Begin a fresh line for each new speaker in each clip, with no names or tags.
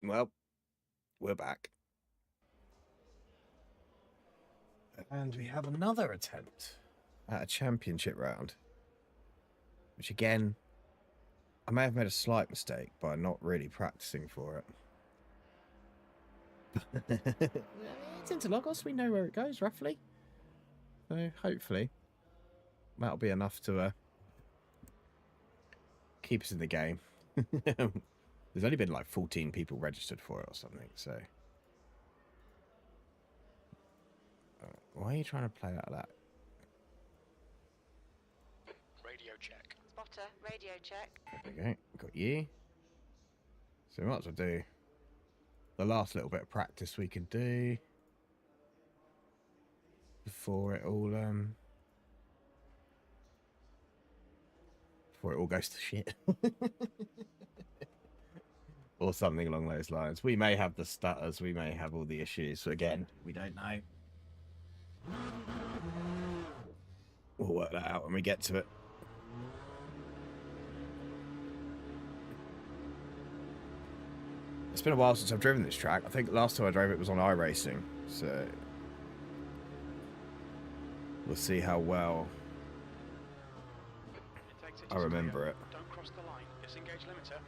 Well, we're back. And we have another attempt at a championship round. Which again, I may have made a slight mistake by not really practicing for it. It's Interlagos, we know where it goes, roughly. So hopefully, that'll be enough to keep us in the game. There's only been like 14 people registered for it or something, so... why are you trying to play out of that?
Radio check.
Spotter, radio check.
There we go, got you. So we might as well do the last little bit of practice we can do before it all goes to shit. Or something along those lines. We may have the stutters, we may have all the issues. So again, we don't know. We'll work that out when we get to it. It's been a while since I've driven this track. I think last time I drove it was on iRacing, so we'll see how well I remember it.
Don't cross the line. Disengage limiter.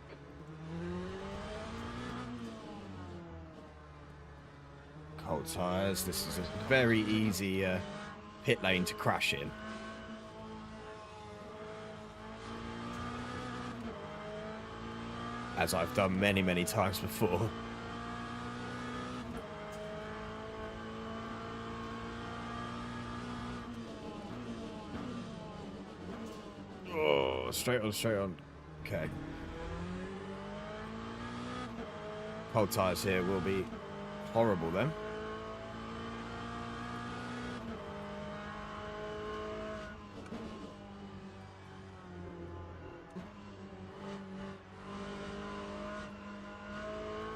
Cold tyres. This is a very easy pit lane to crash in. As I've done many, many times before. Oh, straight on, straight on. Okay. Cold tyres here will be horrible then.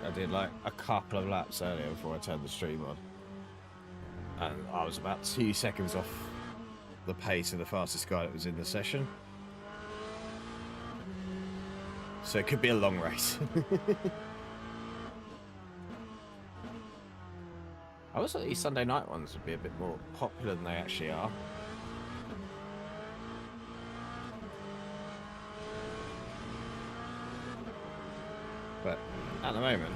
I did like a couple of laps earlier before I turned the stream on. And I was about 2 seconds off the pace of the fastest guy that was in the session. So it could be a long race. I always thought these Sunday night ones would be a bit more popular than they actually are. But at the moment,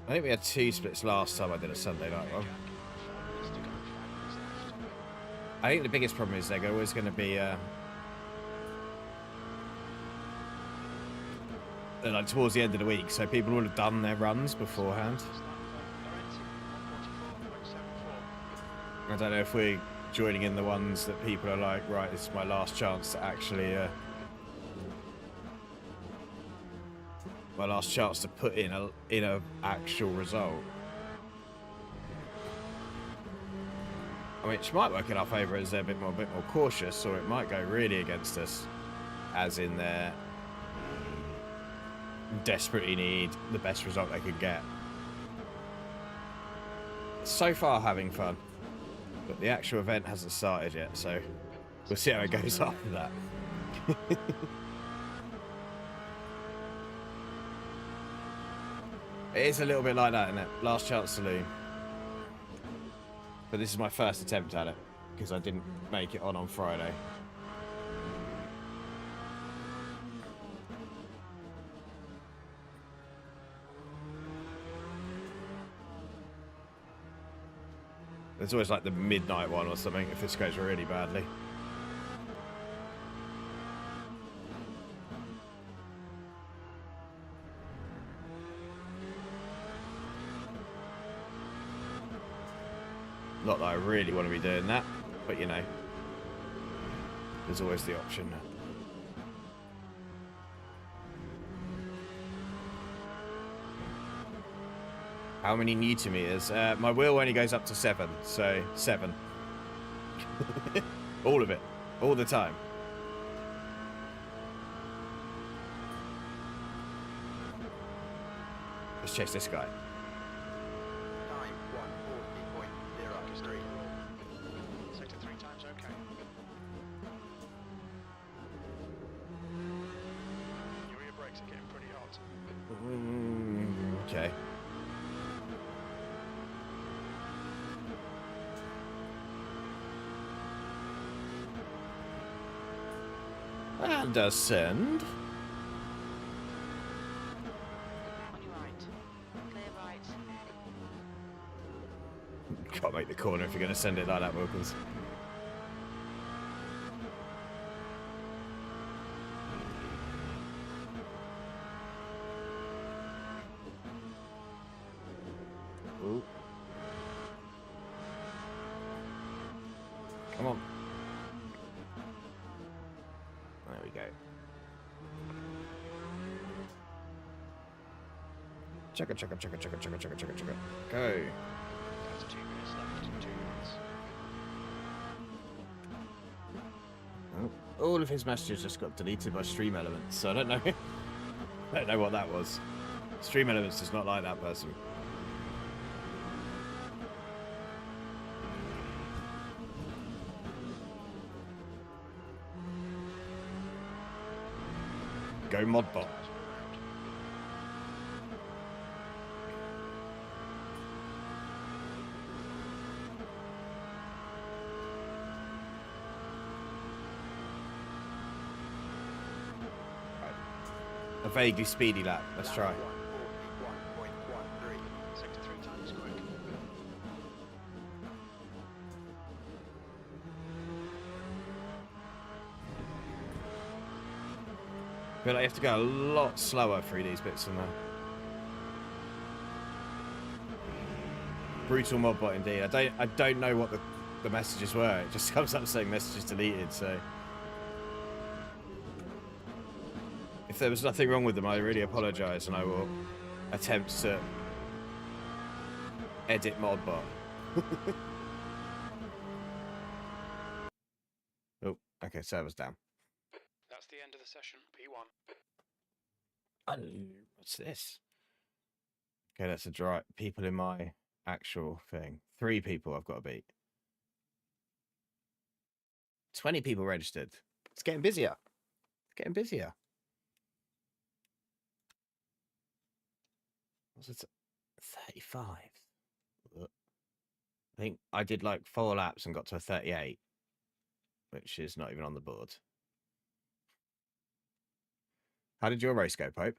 I think we had 2 splits last time I did a Sunday night one. I think the biggest problem is they're always going to be like towards the end of the week, so people would have done their runs beforehand. I don't know if we're joining in the ones that people are like, right, this is my last chance to actually my last chance to put in a actual result. I mean, which might work in our favour as they're a bit more cautious, or it might go really against us, as in they're desperately need the best result they could get. So far, having fun, but the actual event hasn't started yet, so we'll see how it goes after that. It is a little bit like that, isn't it? Last chance saloon. But this is my first attempt at it, because I didn't make it on Friday. There's always like the midnight one or something if this goes really badly. Not that I really want to be doing that, but you know, there's always the option. How many Newton meters? My wheel only goes up to 7, so 7. All of it, all the time. Let's chase this guy.
Time 140.03. Sector 3 times okay. Your rear brakes Things are getting pretty hot.
Okay. And ascend.
On your right. Clear right.
Can't make the corner if you're going to send it like that, Wilkins. Ooh. Come on. There we go. Chugga, chugga, chugga, chugga, chugga, chugga, chugga, chugga. Go.
There's 2 minutes left. 2 minutes.
Oh, all of his messages just got deleted by Stream Elements, so I don't know. I don't know what that was. Stream Elements does not like that person. Go Modbot.
Tyres all
A vaguely speedy lap. Let's try.
1:41.13. 63 times quick.
I feel like you have to go a lot slower through these bits than that. Brutal Modbot indeed. I don't know what the messages were. It just comes up saying messages deleted, so if there was nothing wrong with them, I really apologise, and I will attempt to edit Modbot. Oh, okay, server's down.
That's the end of the session. P1.
What's this? Okay, that's a dry people in my actual thing. 3 people I've got to beat. 20 people registered. It's getting busier. It's getting busier. What's it? 35. I think I did like 4 laps and got to a 38, which is not even on the board. How did your race go, Pope?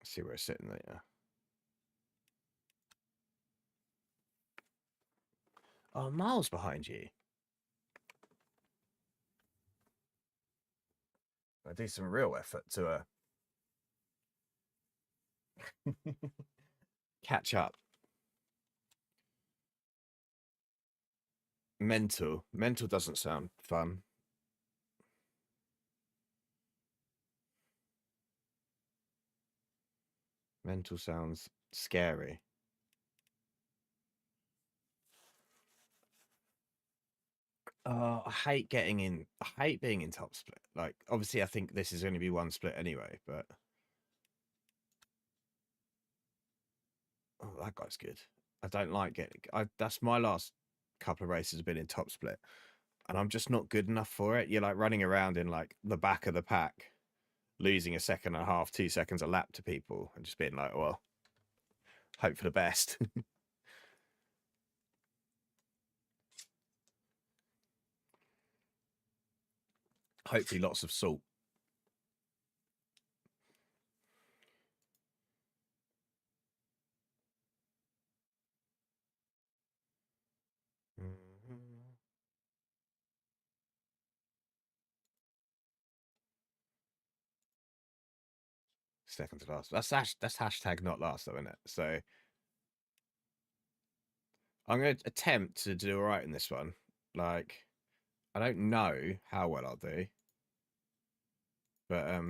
Let's see where it's sitting there. Oh, miles behind you. I do some real effort to catch up. Mental doesn't sound fun. Mental sounds scary. I hate getting in. I hate being in top split. Like, obviously, I think this is going to be 1 split anyway, but oh, that guy's good. I don't like getting. That's my last couple of races have been in top split, and I'm just not good enough for it. You're like running around in like the back of the pack, losing a second and a half, 2 seconds a lap to people, and just being like, well, hope for the best. Hopefully, lots of salt. Second to last. That's hashtag not last though, isn't it? So I'm going to attempt to do all right in this one. Like, I don't know how well I'll do, but I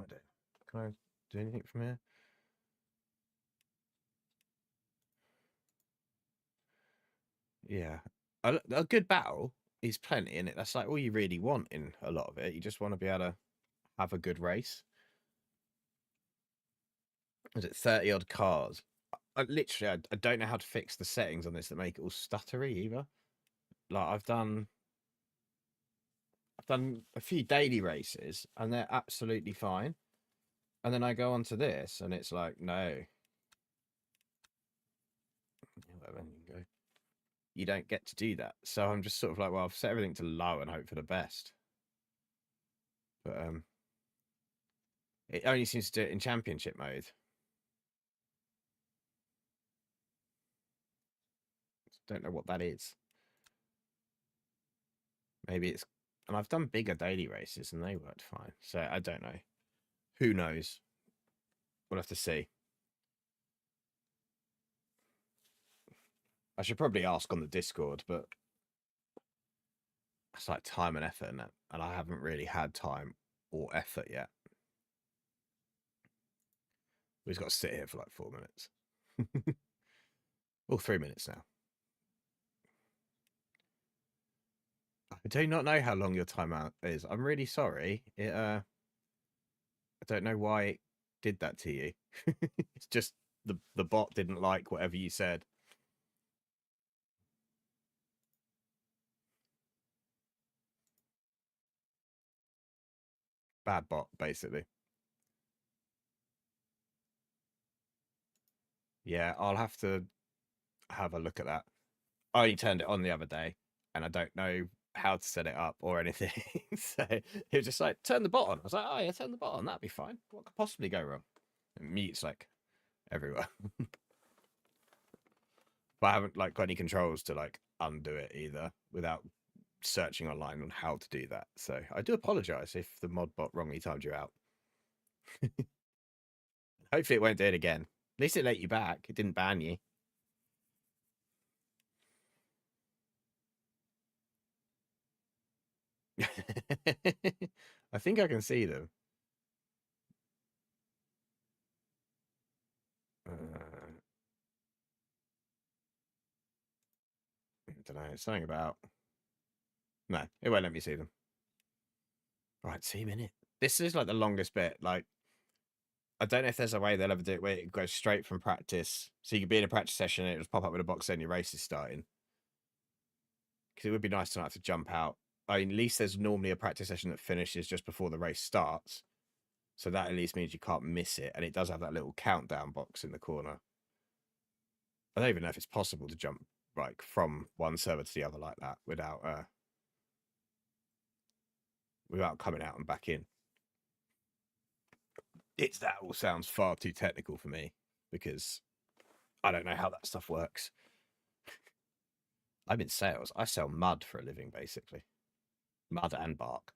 do. Can I do anything from here? Yeah, a good battle is plenty in it. That's like all you really want in a lot of it. You just want to be able to have a good race. is it 30 odd cars? I don't know how to fix the settings on this that make it all stuttery either. Like I've done a few daily races and they're absolutely fine. And then I go onto this and it's like, no. Whatever, you can go. You don't get to do that. So I'm just sort of like, well, I've set everything to low and hope for the best. But it only seems to do it in championship mode. Don't know what that is. Maybe it's, and I've done bigger daily races and they worked fine. So I don't know. Who knows? We'll have to see. I should probably ask on the Discord, but it's like time and effort and I haven't really had time or effort yet. We've got to sit here for like 4 minutes. Or 3 minutes now. I do not know how long your timeout is. I'm really sorry. I don't know why it did that to you. It's just the bot didn't like whatever you said. Bad bot, basically. Yeah, I'll have to have a look at that. I only turned it on the other day, and I don't know how to set it up or anything. So it was just like, turn the bot on. I was like, oh yeah, turn the bot on. That'd be fine. What could possibly go wrong? And mute's like everywhere. But I haven't like got any controls to like undo it either without searching online on how to do that. So I do apologize if the mod bot wrongly timed you out. Hopefully it won't do it again. At least it let you back. It didn't ban you. I think I can see them. I don't know. Something about. No, it won't let me see them. Right, see a minute. This is like the longest bit. Like, I don't know if there's a way they'll ever do it where it goes straight from practice. So you could be in a practice session and it just pop up with a box saying your race is starting. Because it would be nice to not have to jump out. I mean, at least there's normally a practice session that finishes just before the race starts. So that at least means you can't miss it. And it does have that little countdown box in the corner. I don't even know if it's possible to jump like from one server to the other like that without coming out and back in. That all sounds far too technical for me because I don't know how that stuff works. I'm in sales. I sell mud for a living, basically. Mud and bark.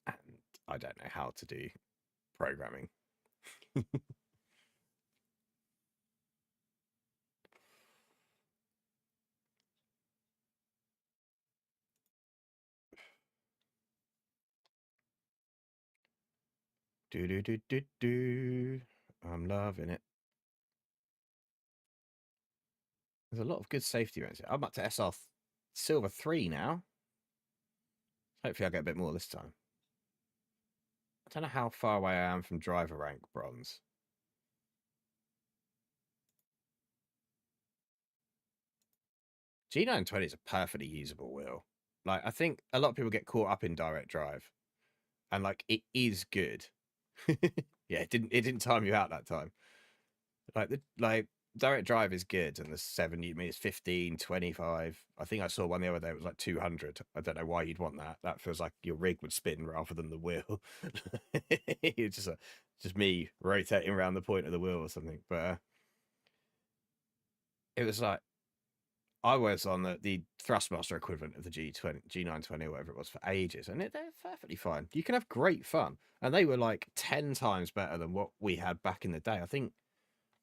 And I don't know how to do programming. Do do do do do. I'm loving it. There's a lot of good safety rounds here. I'm up to SR Silver 3 now. Hopefully I'll get a bit more this time. I don't know how far away I am from driver rank bronze. G920 is a perfectly usable wheel. Like, I think a lot of people get caught up in direct drive. And like it is good. Yeah, it didn't time you out that time. Like direct drive is good and the 70 meters 15 25. I think I saw one the other day, it was like 200. I don't know why you'd want that. That feels like your rig would spin rather than the wheel. It's just me rotating around the point of the wheel or something. But it was like I was on the Thrustmaster equivalent of the G920 or whatever it was for ages, and they're perfectly fine. You can have great fun, and they were like 10 times better than what we had back in the day. I think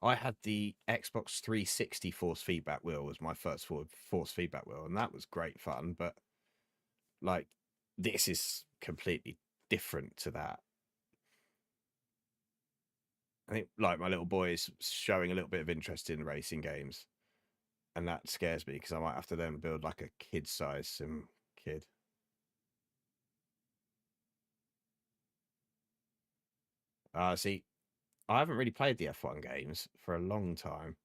I had the Xbox 360 force feedback wheel was my first force feedback wheel, and that was great fun. But like, this is completely different to that. I think like my little boy is showing a little bit of interest in racing games. And that scares me because I might have to then build like a kid size sim kid. See, I haven't really played the F1 games for a long time.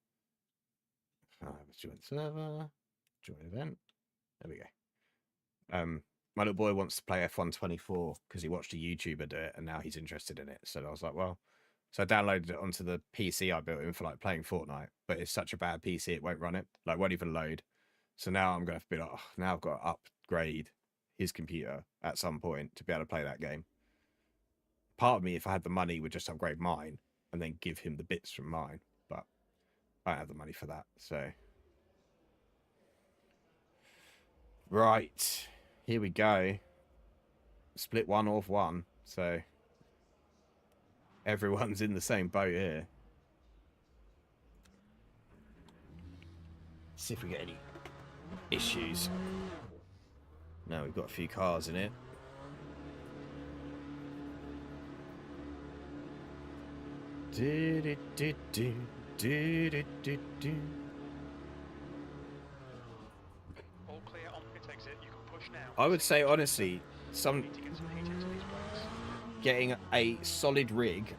Join server, join event. There we go. My little boy wants to play F1 24 because he watched a YouTuber do it and now he's interested in it. So I was like, well, so I downloaded it onto the PC I built in for like playing Fortnite, but it's such a bad PC it won't run it, like won't even load. So now I'm going to be like, oh, now I've got to upgrade his computer at some point to be able to play that game. Part of me, if I had the money, would just upgrade mine and then give him the bits from mine, but I don't have the money for that. So right, here we go. Split 1 off 1, so everyone's in the same boat here. See if we get any issues. No, we've got a few cars in it. Do do do do do do do do.
All clear on pit exit. You can push now.
I would say honestly,
Need to get some heat into these brakes.
getting a solid rig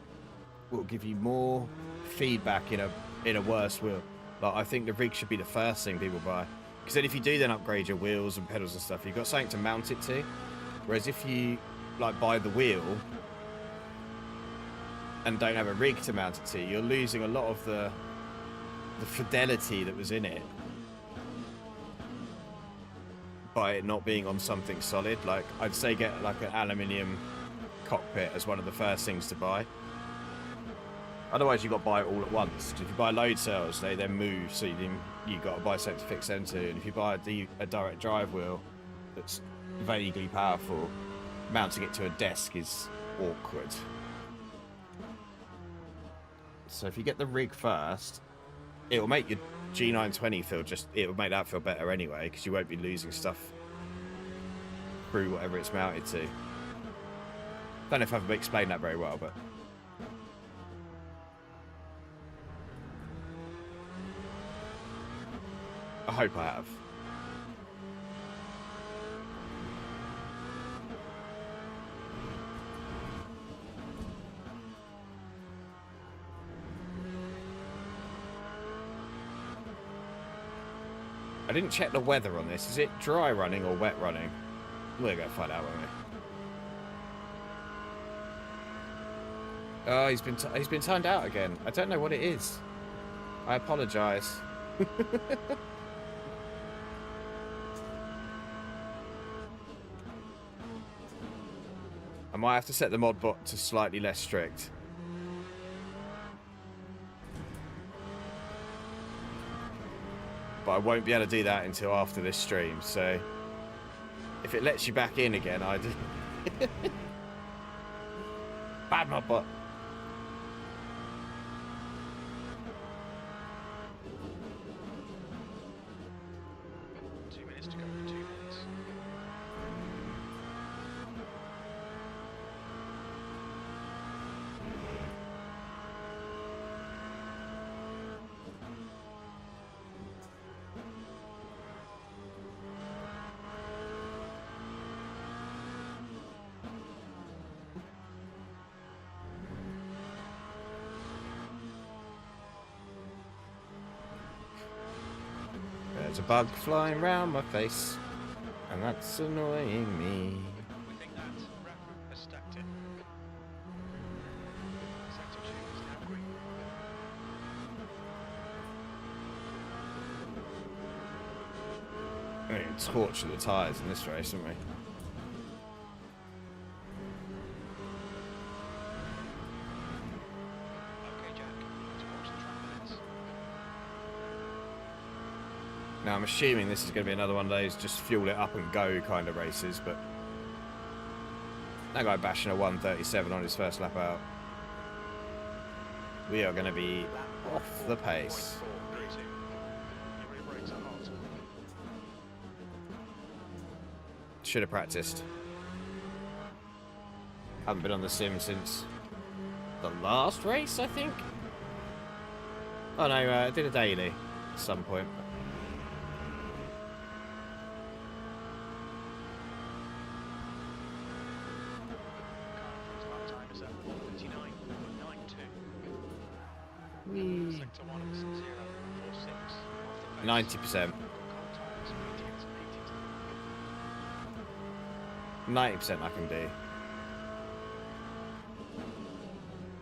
will give you more feedback in a worse wheel. Like I think the rig should be the first thing people buy, because then if you do then upgrade your wheels and pedals and stuff, you've got something to mount it to. Whereas if you like buy the wheel and don't have a rig to mount it to, you're losing a lot of the fidelity that was in it by it not being on something solid. Like I'd say get like an aluminium cockpit as one of the first things to buy. Otherwise you've got to buy it all at once. If you buy load cells, they then move, so you've got to buy something to fix them to. And if you buy a direct drive wheel that's vaguely powerful, mounting it to a desk is awkward. So if you get the rig first, it will make your G920 feel it will make that feel better anyway, because you won't be losing stuff through whatever it's mounted to. Don't know if I've explained that very well, but I hope I have. I didn't check the weather on this. Is it dry running or wet running? We're going to find out, won't we? Oh, he's been timed out again. I don't know what it is. I apologise. I might have to set the mod bot to slightly less strict. But I won't be able to do that until after this stream, so if it lets you back in again, I do. Bad mod bot. There's a bug flying round my face, and that's annoying me.
We think that rep has stacked it. Sector 2 is now green.
I mean, torch the tyres in this race, haven't we?
Okay, Jack. Towards the track limits.
Now, I'm assuming this is going to be another one of those just fuel it up and go kind of races, but that guy bashing a 137 on his first lap out. We are going to be off the pace.
4.32. Your rear brakes are hot.
Should have practiced. Haven't been on the sim since the last race, I think. Oh no, I did a daily at some point.
Car lap time is at 1:39.92.
90%. 90% I can do.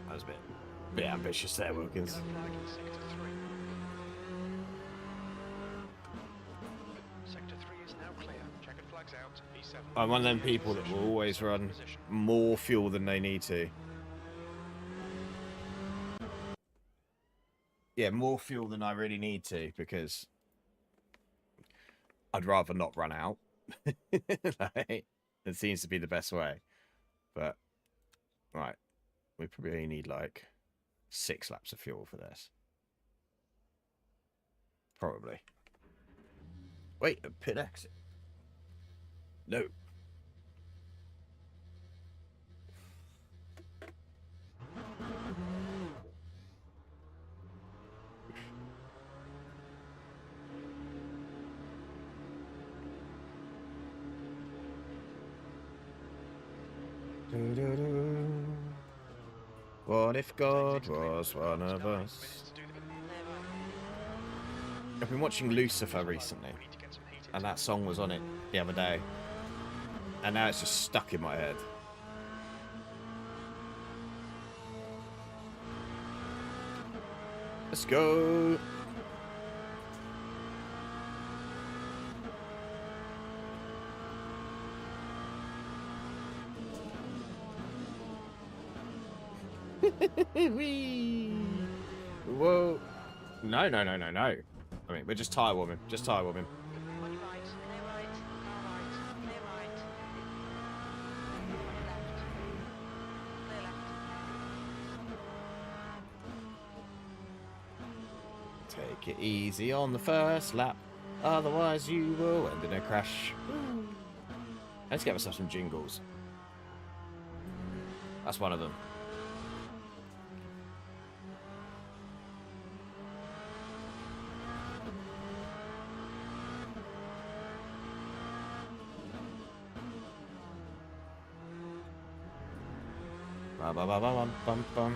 That was a bit ambitious there, Wilkins.
Sector 3 is now clear. Checkered flags out. E7.
I'm one of them people that will always run more fuel than they need to. Yeah, more fuel than I really need to, because I'd rather not run out. Like, it seems to be the best way. But, right, we probably only need like 6 laps of fuel for this. Probably. Wait, a pit exit. No. What if God was one of us? I've been watching Lucifer recently, and that song was on it the other day, and now it's just stuck in my head. Let's go. Whoa. No. I mean, we're just tyre warming. Just tyre warming.
On your right, clear right, car right, clear right. Left. Clear left.
Take it easy on the first lap. Otherwise, you will end in a crash. Let's get myself some jingles. That's one of them. Bum, bum, bum, bum, bum, bum.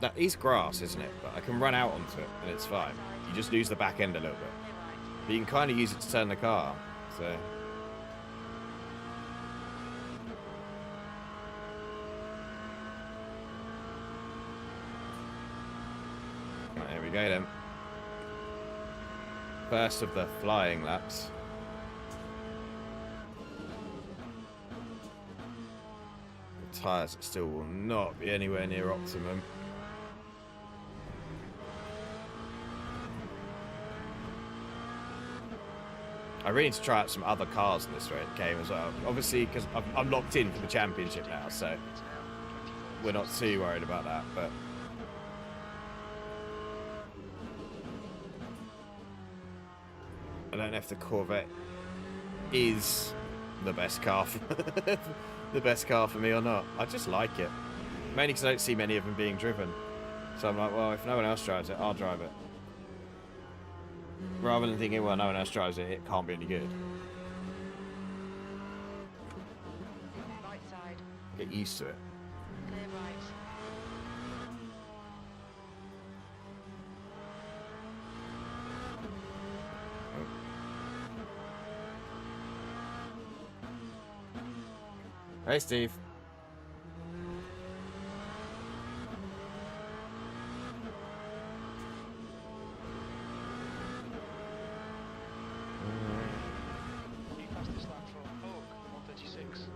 That is grass, isn't it? But I can run out onto it, and it's fine. You just lose the back end a little bit. But you can kind of use it to turn the car, so... Right, here we go then. First of the flying laps. The tyres still will not be anywhere near optimum. I really need to try out some other cars in this game as well. Obviously, because I'm locked in for the championship now, so we're not too worried about that. But I don't know if the Corvette is the best car for the best car for me or not. I just like it, mainly because I don't see many of them being driven. So I'm like, well, if no one else drives it, I'll drive it. Rather than thinking, well, no one else drives it, it can't be any good.
Right side,
Get used to it.
clear right.
Hey, Steve.
The fastest lap from Oak, 136.44.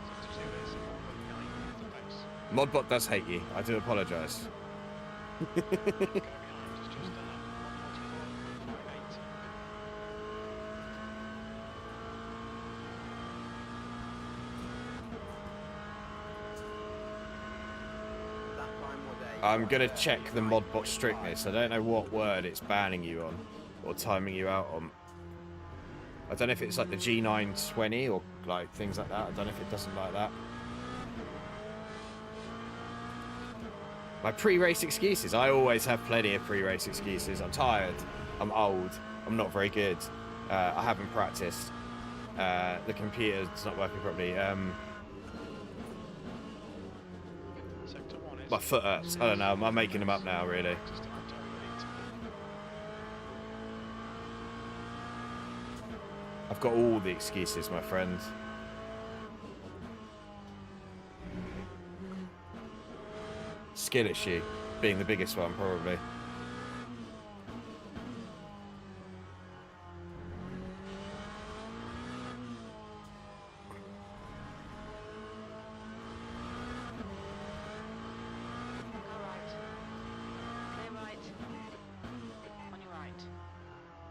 Sector 2 is 1.9 the pace.
Modbot does hate you. I do apologise.
Go behind is just 144.58.
I'm going to check the Modbot strictness. I don't know what word it's banning you on or timing you out on. I don't know if it's like the G920 or like things like that. I don't know if it doesn't like that. My pre-race excuses. I always have plenty of pre-race excuses. I'm tired. I'm old. I'm not very good. I haven't practiced. The computer's not working properly.
Sector 1 is...
My foot hurts. I don't know. I'm making them up now, really. I've got all the excuses, my friend. Skill issue being the biggest one, probably.
Go right. Clear right. On your right.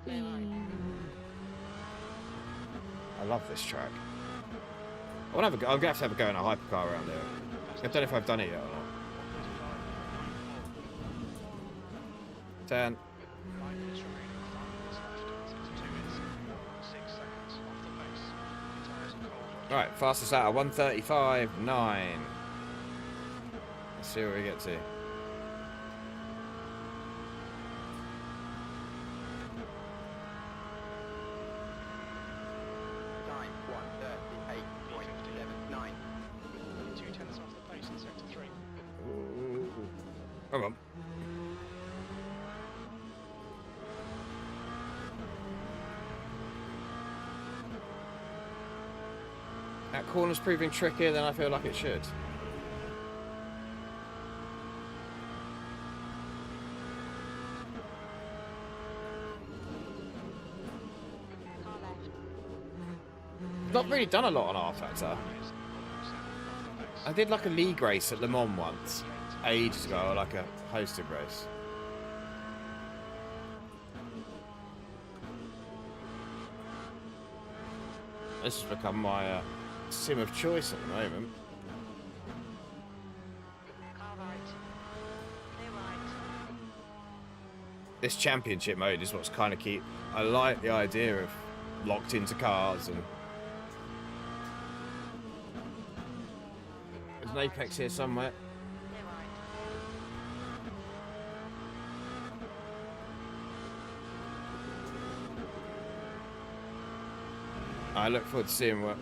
Clear right.
I love this track. I want to have a go. I'm gonna have a go in a hypercar around here. I don't know if I've done it yet or not. 10.
5 minutes remaining, 5 minutes left. Sector 2 is 6 seconds off the pace. Tyres are cold.
All right, fastest out of 1:35.9. Let's see what we get to.
Time 1:38.79.
2/10 off the pace in sector 3.
Come on. That corner's proving trickier than I feel like it should.
Car left.
Not really done a lot on R Factor.
1 is 0.7 off the pace.
I did like a league race at Le Mans once, ages ago, or like a hosted race. This has become my sim of choice at the moment.
Car right. Clear right.
This championship mode is what's kind of keep. I like the idea of locked into cars and. There's an apex here somewhere.
Clear right.
I look forward to seeing what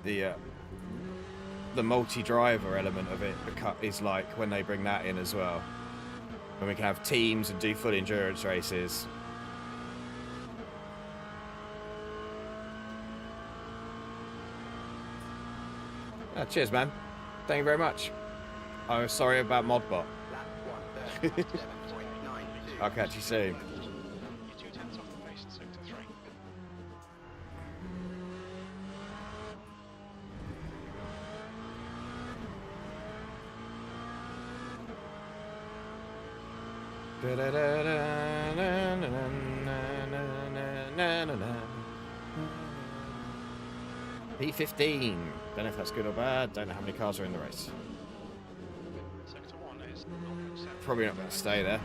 the multi-driver element of it is like when they bring that in as well. When we can have teams and do full endurance races. Cheers, man. Thank you very much. I'm sorry about Modbot.
Lap 1:37.92.
I'll catch you soon.
You're 2/10 off the pace in sector 3.
P15. Don't know if that's good or bad. Don't know how many cars are in the race.
Sector 1 is 0.7.
Probably not going to stay there.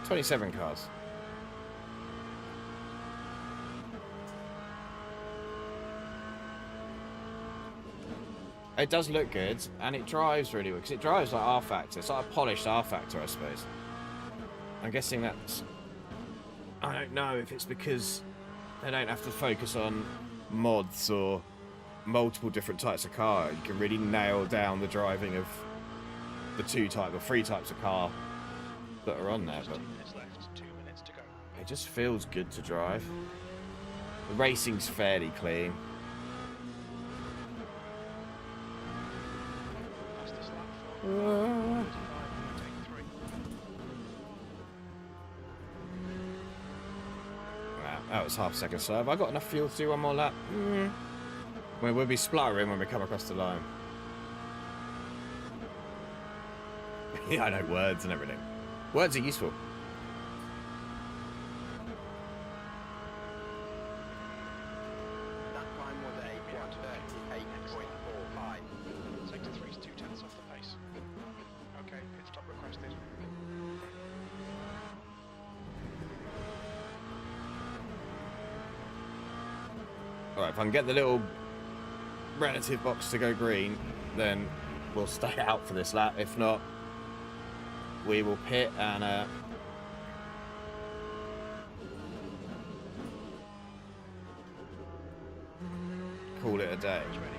27 cars. It does look good, and it drives really well, because it drives like R Factor. It's like a polished R Factor, I suppose. I'm guessing that's... I don't know if it's because they don't have to focus on mods or multiple different types of car. You can really nail down the driving of the 3 types of car that are on there. But
2 minutes left, 2 minutes to go.
it just feels good to drive. The racing's fairly clean.
Fastest lap for 35.83.
Wow, that was half a second slow. Have I got enough fuel to do one more lap? We'll be spluttering when we come across the line. Yeah, I know words and everything. Words are useful.
That time was a 1:38.45.
Sector 3 is 2/10 off the pace. Okay, pit stop requested.
Alright, if I can get the little relative box to go green, then we'll stay out for this lap. If not, we will pit and call it a day.
It's ready.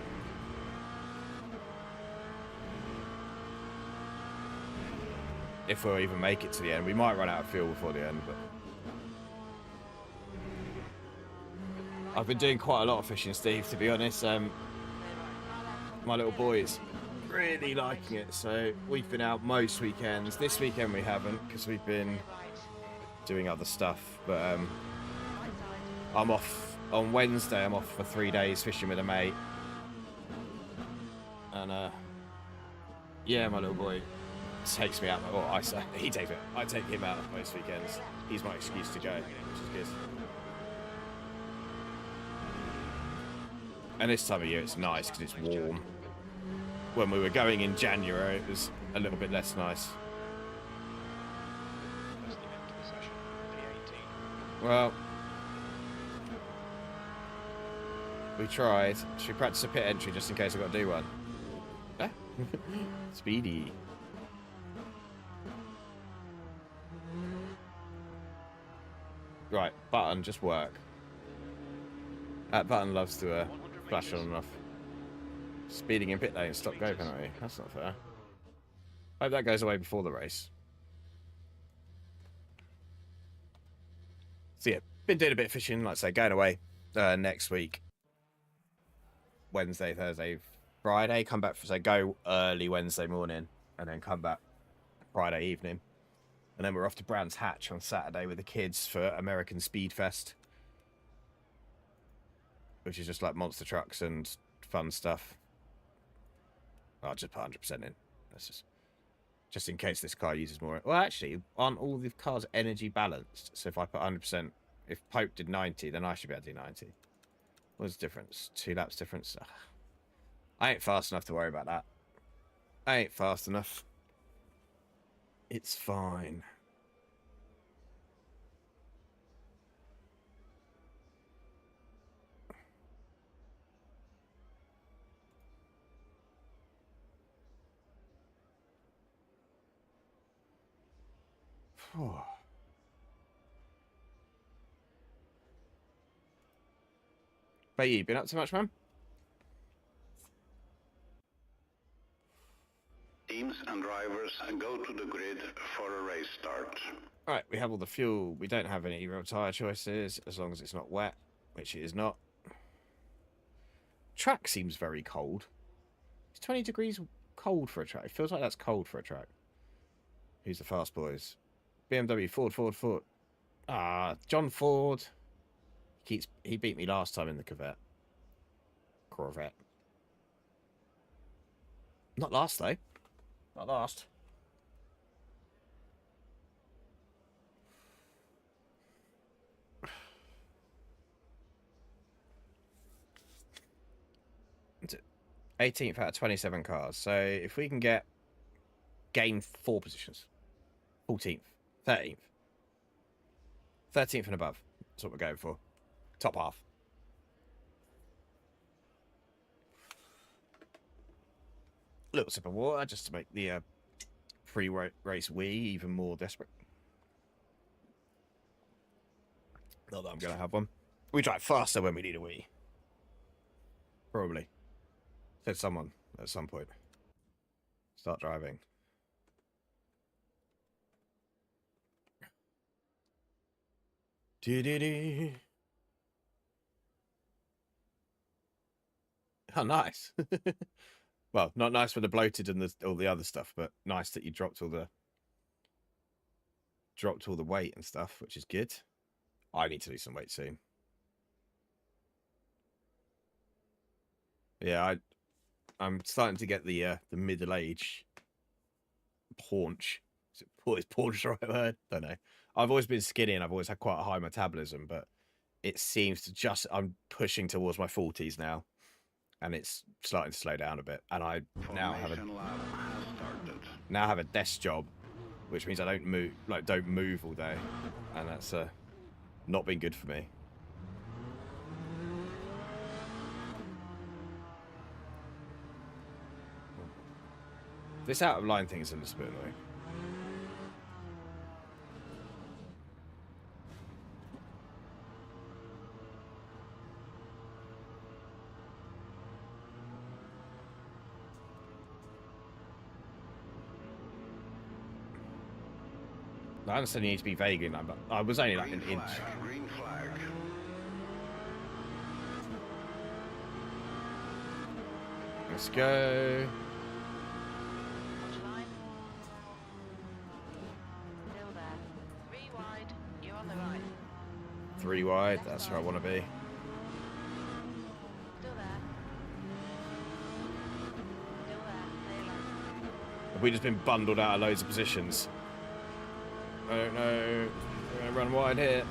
If we'll even make it to the end. We might run out of fuel before the end, but... I've been doing quite a lot of fishing, Steve, to be honest. My little boy's really liking it, so we've been out most weekends. This weekend we haven't, because we've been doing other stuff, but I'm off on Wednesday. I'm off for 3 days fishing with a mate, and yeah, my little boy takes me out. Well, I say he takes me. I take him out most weekends. He's my excuse to go, which is good. And this time of year it's nice because it's warm. When we were going in January, it was a little bit less nice.
That's the end of the session. P18.
Well, we tried. Should we practice a pit entry just in case I've got to do one? Ah. Speedy. Right, button, just work. That button loves to
100
flash on
meters.
and off. Speeding in pit lane, stop go penalty. That's not fair. Hope that goes away before the race. So yeah, been doing a bit of fishing, like I say, going away next week. Wednesday, Thursday, Friday. Come back for, say, go early Wednesday morning and then come back Friday evening. And then we're off to Brands Hatch on Saturday with the kids for American Speed Fest, which is just like monster trucks and fun stuff. I'll just put 100% in. That's just in case this car uses more. Well, actually, aren't all the cars energy balanced? So if I put 100%, if Pope did 90, then I should be able to do 90. What's the difference? 2 laps difference? Ugh. I ain't fast enough to worry about that. I ain't fast enough. It's fine. But you been up to much, man?
Teams and drivers go to the grid for a race start.
Right, we have all the fuel. We don't have any real tyre choices, as long as it's not wet, which it is not. Track seems very cold. It's 20 degrees cold for a track. It feels like that's cold for a track. Who's the fast boys? BMW, Ford. Ah, John Ford. He beat me last time in the Corvette. Not last, though. Not last. It's 18th out of 27 cars. So if we can gain 4 positions, 14th, 13th, 13th and above, that's what we're going for. Top half. A little sip of water just to make the pre-race wee even more desperate. Not that I'm going to have one. We drive faster when we need a wee. Probably. Said someone at some point. Start driving. Do-do-do. Oh, nice. Well, not nice for the bloated and all the other stuff, but nice that you dropped all the weight and stuff, which is good. I need to lose some weight soon. Yeah, I'm starting to get the middle age paunch. Is paunch the right word? Don't know. I've always been skinny and I've always had quite a high metabolism, but it seems to I'm pushing towards my 40s now, and it's starting to slow down a bit. And I now have a desk job, which means I don't move all day, and that's not been good for me. This out of line thing is a little bit annoying. I understand you need to be vaguely known, but I was only like
Green
an inch.
flag, green flag.
Let's go.
Hold your line. Still there. 3 wide. You're on the right.
3 wide. That's where I want to be.
Still there. Still there. Clear left.
Have we just been bundled out of loads of positions? I don't know. We're going to run wide here.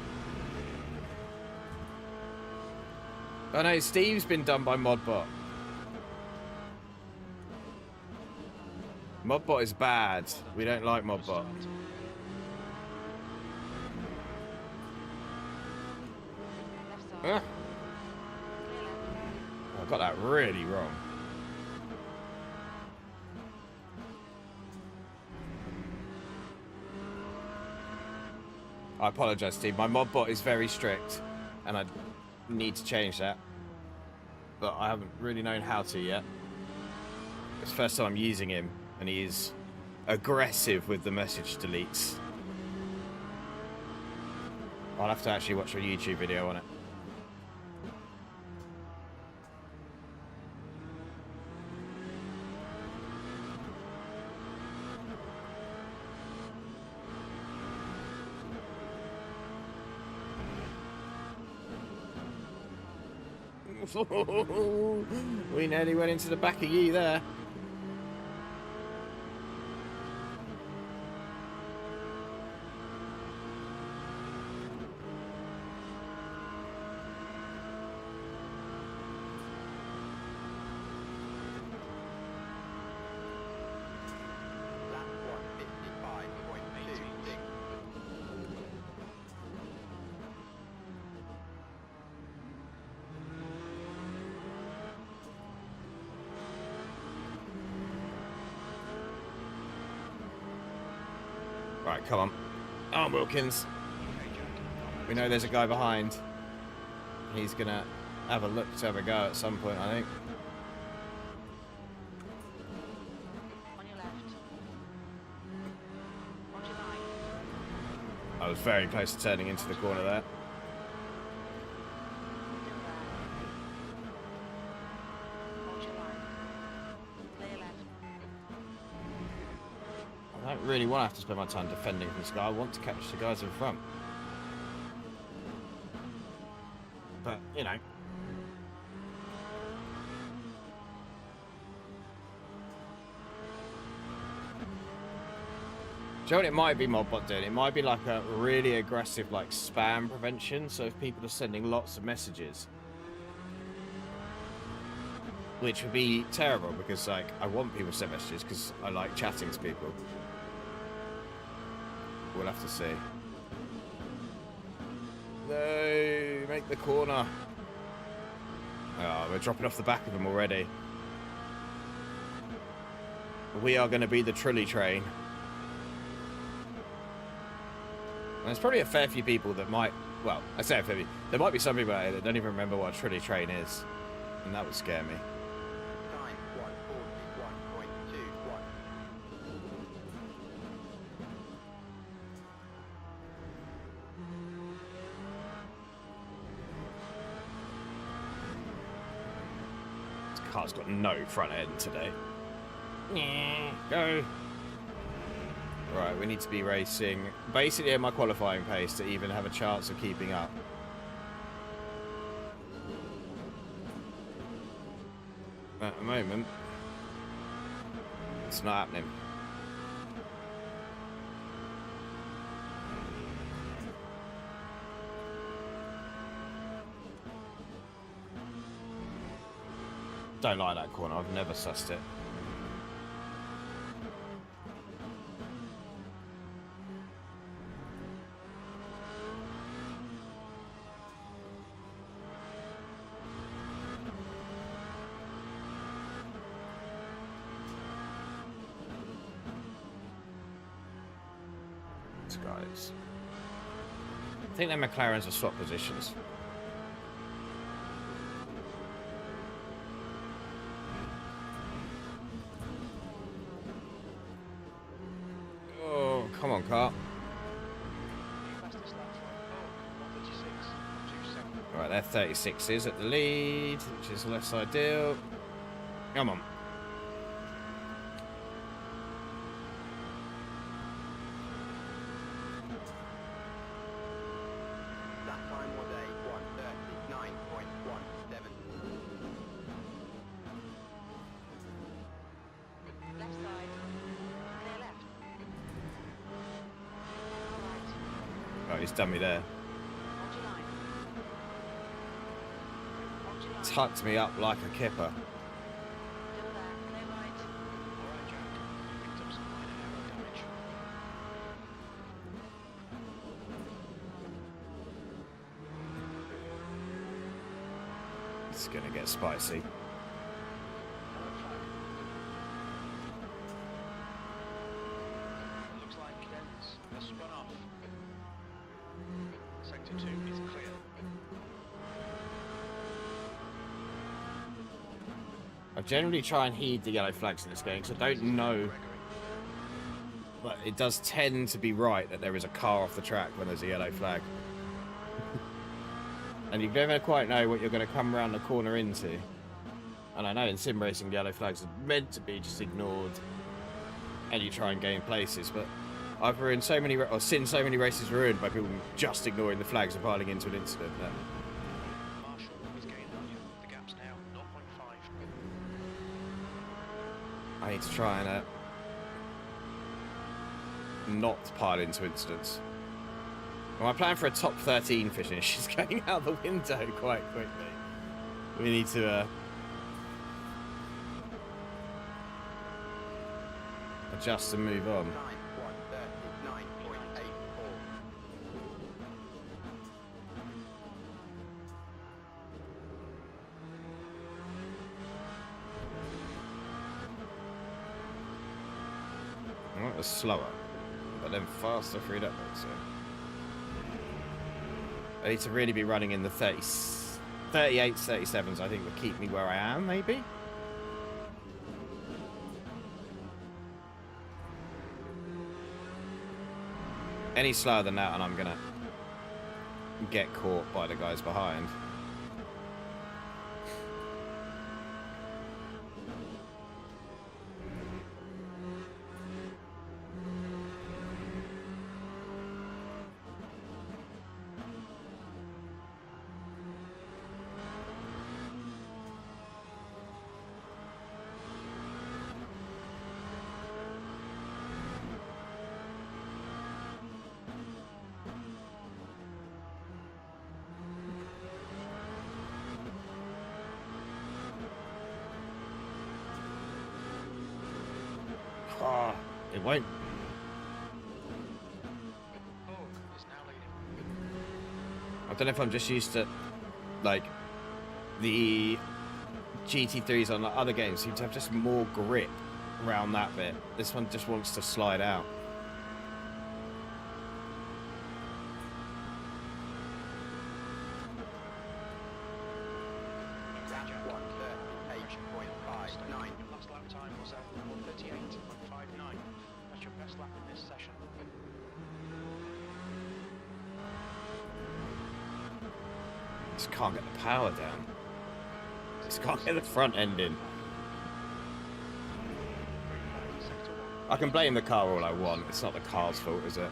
Oh no, Steve's been done by Modbot. Modbot is bad. We don't like Modbot.
Left side.
Ah,
Clear left.
I got that really wrong. I apologise, Steve. My Modbot is very strict, and I need to change that. But I haven't really known how to yet. It's the first time I'm using him, and he is aggressive with the message deletes. I'll have to actually watch a YouTube video on it. We nearly went into the back of you there.
Lap 155.26.
Right, come on. Oh, Wilkins. We know there's a guy behind. He's gonna have a look to have a go at some point, I think.
On your left. Hold your line.
I was very close to turning into the corner there.
Still there. Hold your line. Clear left.
I don't really want to have to spend my time defending this guy. I want to catch the guys in front. But, you know. Do you know what it might be Modbot doing? It might be like a really aggressive like spam prevention. So if people are sending lots of messages, which would be terrible because like I want people to send messages because I like chatting to people. We'll have to see. No, make the corner. Oh, we're dropping off the back of them already. We are going to be the trolley train. And there's probably a fair few people that might, well, I say a fair few. There might be some people out there that don't even remember what a trolley train is. And that would scare me.
Time 141.21.
This car's got no front end today. Go. Right, we need to be racing basically at my qualifying pace to even have a chance of keeping up. At the moment, it's not happening. Don't like that corner, I've never sussed it. Guys, I think their McLarens are swap positions. Oh, come on, car. their 36s at the lead, which is less ideal. Come on.
That time was a 1:39.17.
Left side. Clear left. Right.
Oh, he's done me there.
Hold your line. Hold your line.
Tucked me up like a kipper.
Still there. Clear right.
Alright, Jack. You picked up some minor aero damage.
It's gonna get spicy.
Hello, flag. Looks like Dennis has spun off. Sector 2 is clear.
I generally try and heed the yellow flags in this game because I don't know,
Gregory.
but it does tend to be right that there is a car off the track when there's a yellow flag. And you never quite know what you're going to come around the corner into. And I know in sim racing, yellow flags are meant to be just ignored and you try and gain places, but I've ruined so many, or seen so many races ruined by people just ignoring the flags and piling into an incident.
Marshall is gaining on you. The gap's now 0.5.
I need to try and not pile into incidents. Well, my plan for a top 13 finish is going out the window quite quickly. We need to adjust and move on.
Time 1:39.84.
Well, it was slower, but then faster through that bit, so. I need to really be running in the 38s, 37s, I think would keep me where I am, maybe? Any slower than that and I'm gonna get caught by the guys behind. Oh, it won't.
Hogue is now leading.
I don't know if I'm just used to, like, the GT3s on like, other games seem to have just more grip around that bit. This one just wants to slide out.
That's
Jack.
1:38.59.
Your last lap time was at 1:38.59. That's your best lap in this session.
Just can't get the power down. Just can't get the front end in.
Sector 1.
I can blame the car all I want. It's not the car's fault, is it?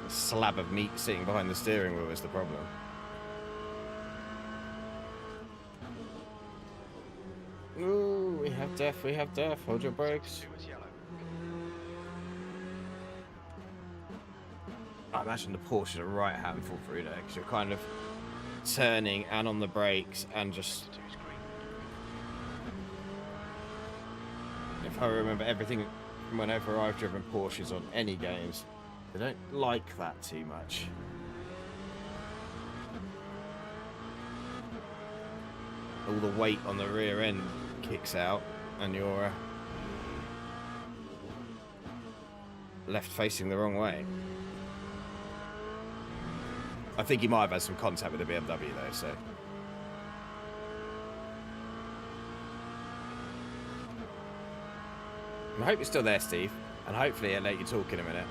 The slab of meat sitting behind the steering wheel is the problem. Ooh, we have death, we have death. Hold your brakes.
Sector 2 is yellow.
I imagine the Porsche are right handful through there because you're kind of turning and on the brakes and just,
Sector 2 is green.
if I remember everything from whenever I've driven Porsches on any games, they don't like that too much. All the weight on the rear end kicks out and you're left facing the wrong way. I think he might have had some contact with the BMW though, so. I hope you're still there, Steve, and hopefully I'll let you talk in a minute.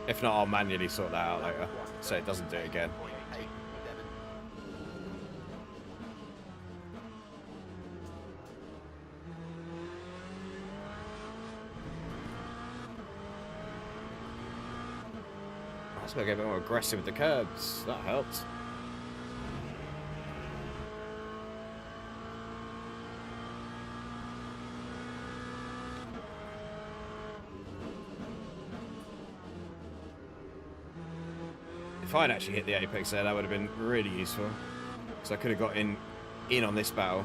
If not, I'll manually sort that out later, so it doesn't do it again.
8.87.
I suppose I get a bit more aggressive with the curbs. That helps. If I'd actually hit the apex there, that would have been really useful. Because I could have got in on this battle.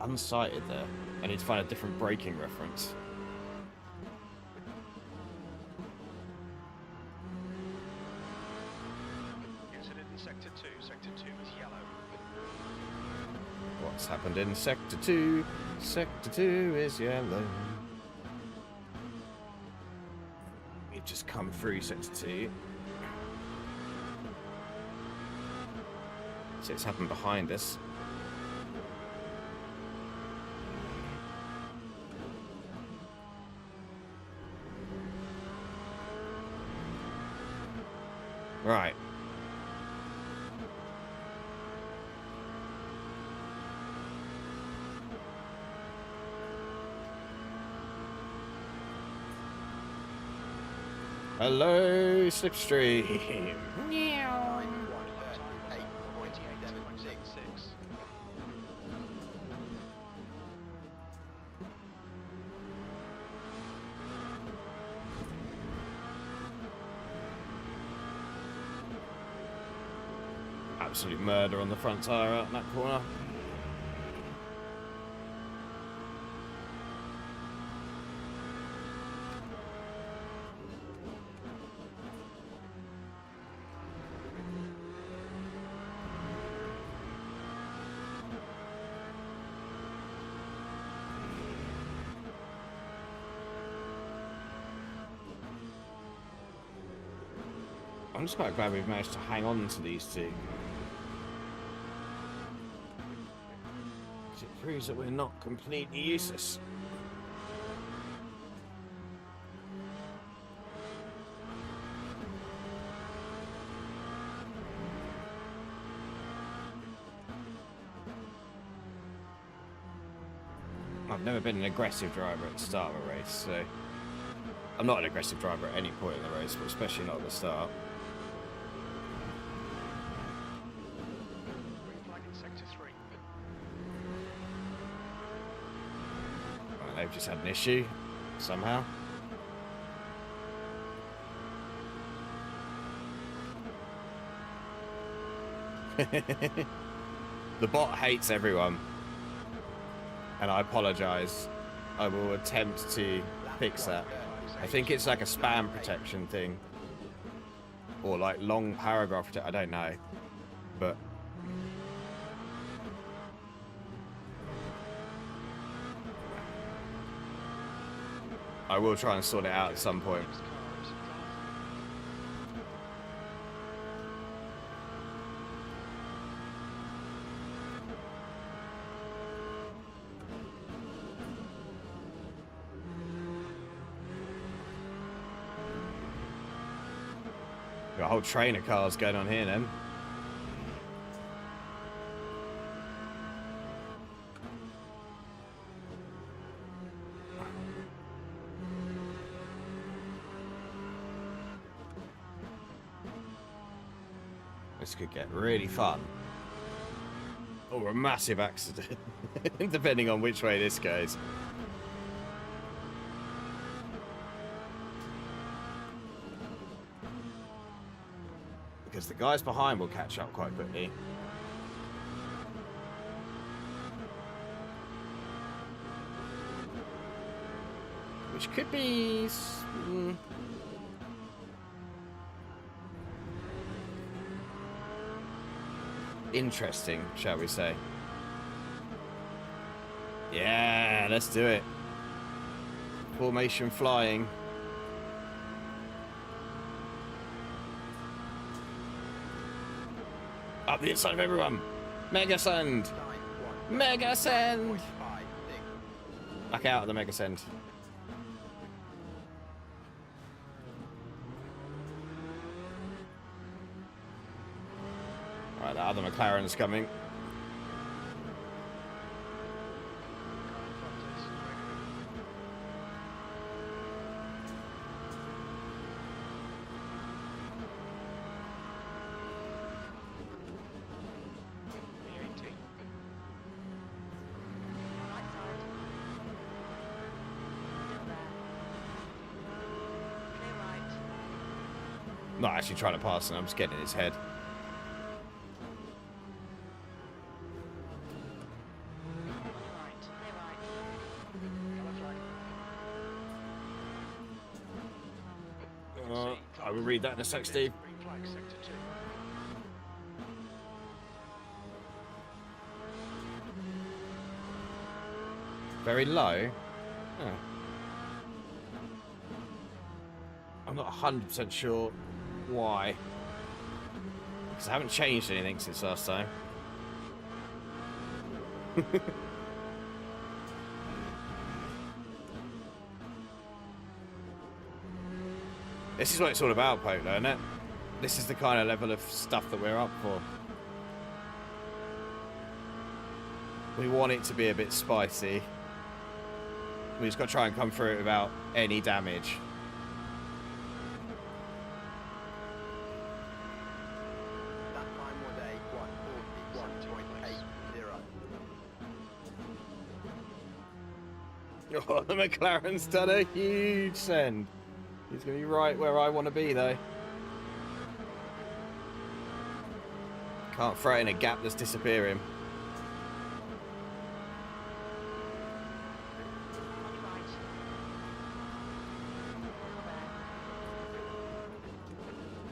Unsighted there. I need to find a different braking reference.
Incident in Sector 2. Sector 2 is yellow.
What's happened in Sector 2? Sector 2 is yellow. We've just come through Sector 2. So it's happened behind us. Right. Hello, Slipstream. Meow.
8.76.
Absolute murder on the front tyre out in that corner. I'm just quite glad we've managed to hang on to these two. It proves that we're not completely useless. I've never been an aggressive driver at the start of a race, so I'm not an aggressive driver at any point in the race, but especially not at the start.
Green flag in Sector 3.
Right, they've just had an issue somehow. The bot hates everyone, and I apologize. I will attempt to fix that. I think it's like a spam protection thing, or like long paragraph protection. I don't know, but I will try and sort it out at some point.
Next car is a drive.
Got a whole train of cars going on here then. This could get really fun. Or a massive accident, depending on which way this goes. Because the guys behind will catch up quite quickly. Which could be... interesting, shall we say. Yeah, let's do it. Formation flying. Up the inside of everyone. Mega send.
Time 1.
Mega send.
0.56.
Back out of the mega send. Right, that other McLaren's coming.
Right side. Still there. Clear right.
Not actually trying to pass him, I'm just getting in his head.
On your right. Clear right.
Colour flag.
I will read that in a sec, Steve.
Green flag, sector 2.
Very low. Oh. I'm not 100% sure why. Because I haven't changed anything since last time. This is what it's all about, Polo, isn't it? This is the kind of level of stuff that we're up for. We want it to be a bit spicy. We just got to try and come through it without any damage.
That time was a 141.80.
Oh, the McLaren's done a huge send. He's going to be right where I want to be, though. Can't throw it in a gap that's disappearing.
On your right. Still there.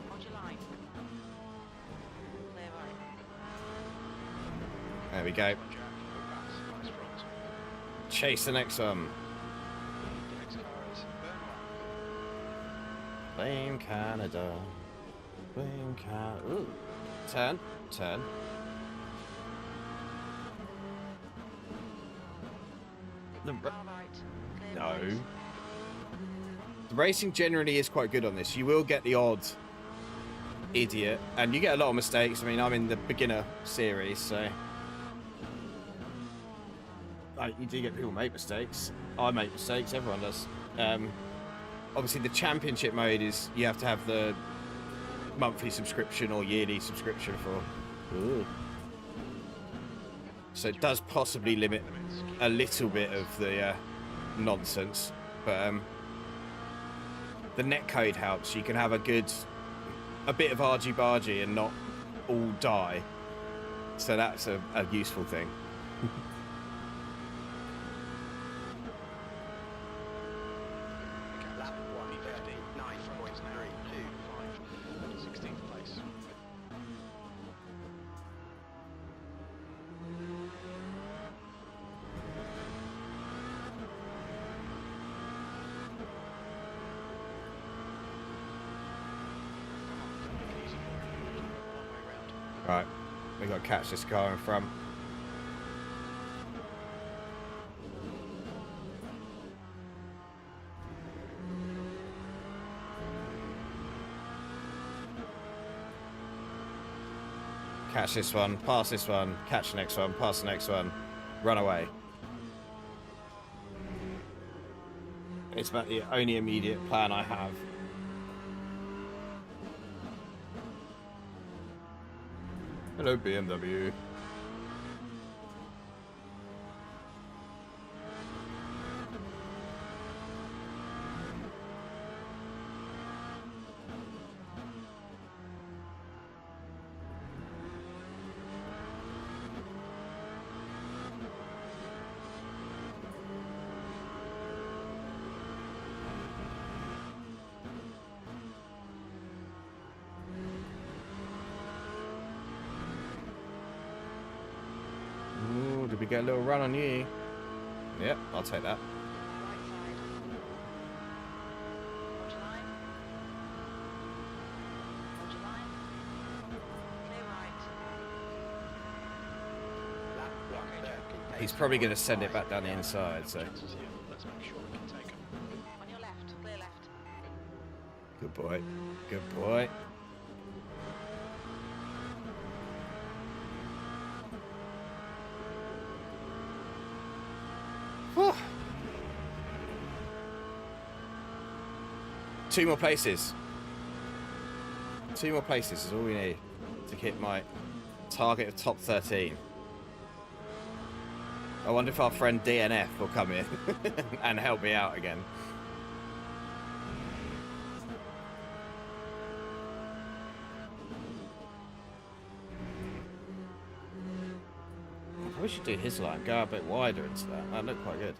Hold your line. Clear right.
There we go.
Jack, no pass, nice front.
Chase the next one.
The next car is Burnwell.
Blame Canada. Blame Canada. Ooh. Turn. Turn. The
Far right. Clear
no.
right.
The racing generally is quite good on this. You will get the odd idiot, and you get a lot of mistakes. I mean, I'm in the beginner series, so like, you do get people make mistakes. I make mistakes. Everyone does. Obviously, the championship mode is you have to have the monthly subscription or yearly subscription for. Ooh. So it does possibly limit a little bit of the nonsense, but the netcode helps. You can have a bit of argy-bargy and not all die. So that's a useful thing.
Lap 139.32.
16th place. Easy for you. Long way round.
Right, we got to catch this car in front. Catch this one, pass this one, catch the next one, pass the next one, run away. It's about the only immediate plan I have. Hello, BMW. Ooh, did we get a little run on you? Yep, I'll take that.
Right side. Hold your line. Hold your line. Clear right.
He's probably going to send it back down the inside, so...
Chances here. Let's make sure we can take them.
On your left, clear left.
Good boy. Good boy. Whew. 2 more places. 2 more places is all we need to hit my target of top 13. I wonder if our friend DNF will come in and help me out again. We should do his line, go a bit wider into that. That looked quite good.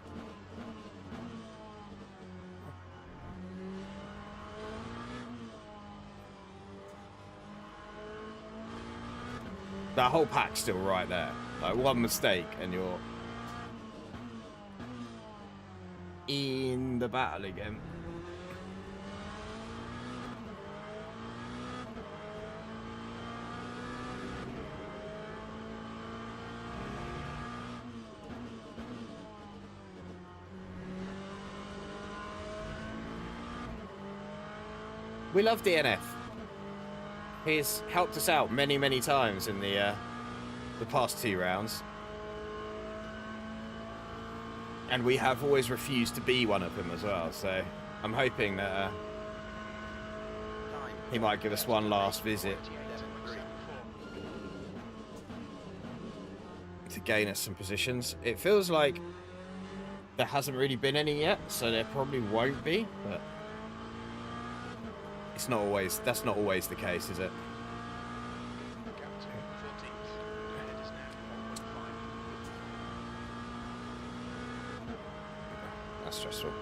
That whole pack's still right there. Like, one mistake and you're in the battle again. We love DNF. He's helped us out many, many times in the past 2 rounds. And we have always refused to be one of them as well, so I'm hoping that he might give us one last visit to gain us some positions. It feels like there hasn't really been any yet, so there probably won't be, but it's not always, that's not always the case, is it?
Gap to 14th. Ahead is now 1.5.
That's stressful.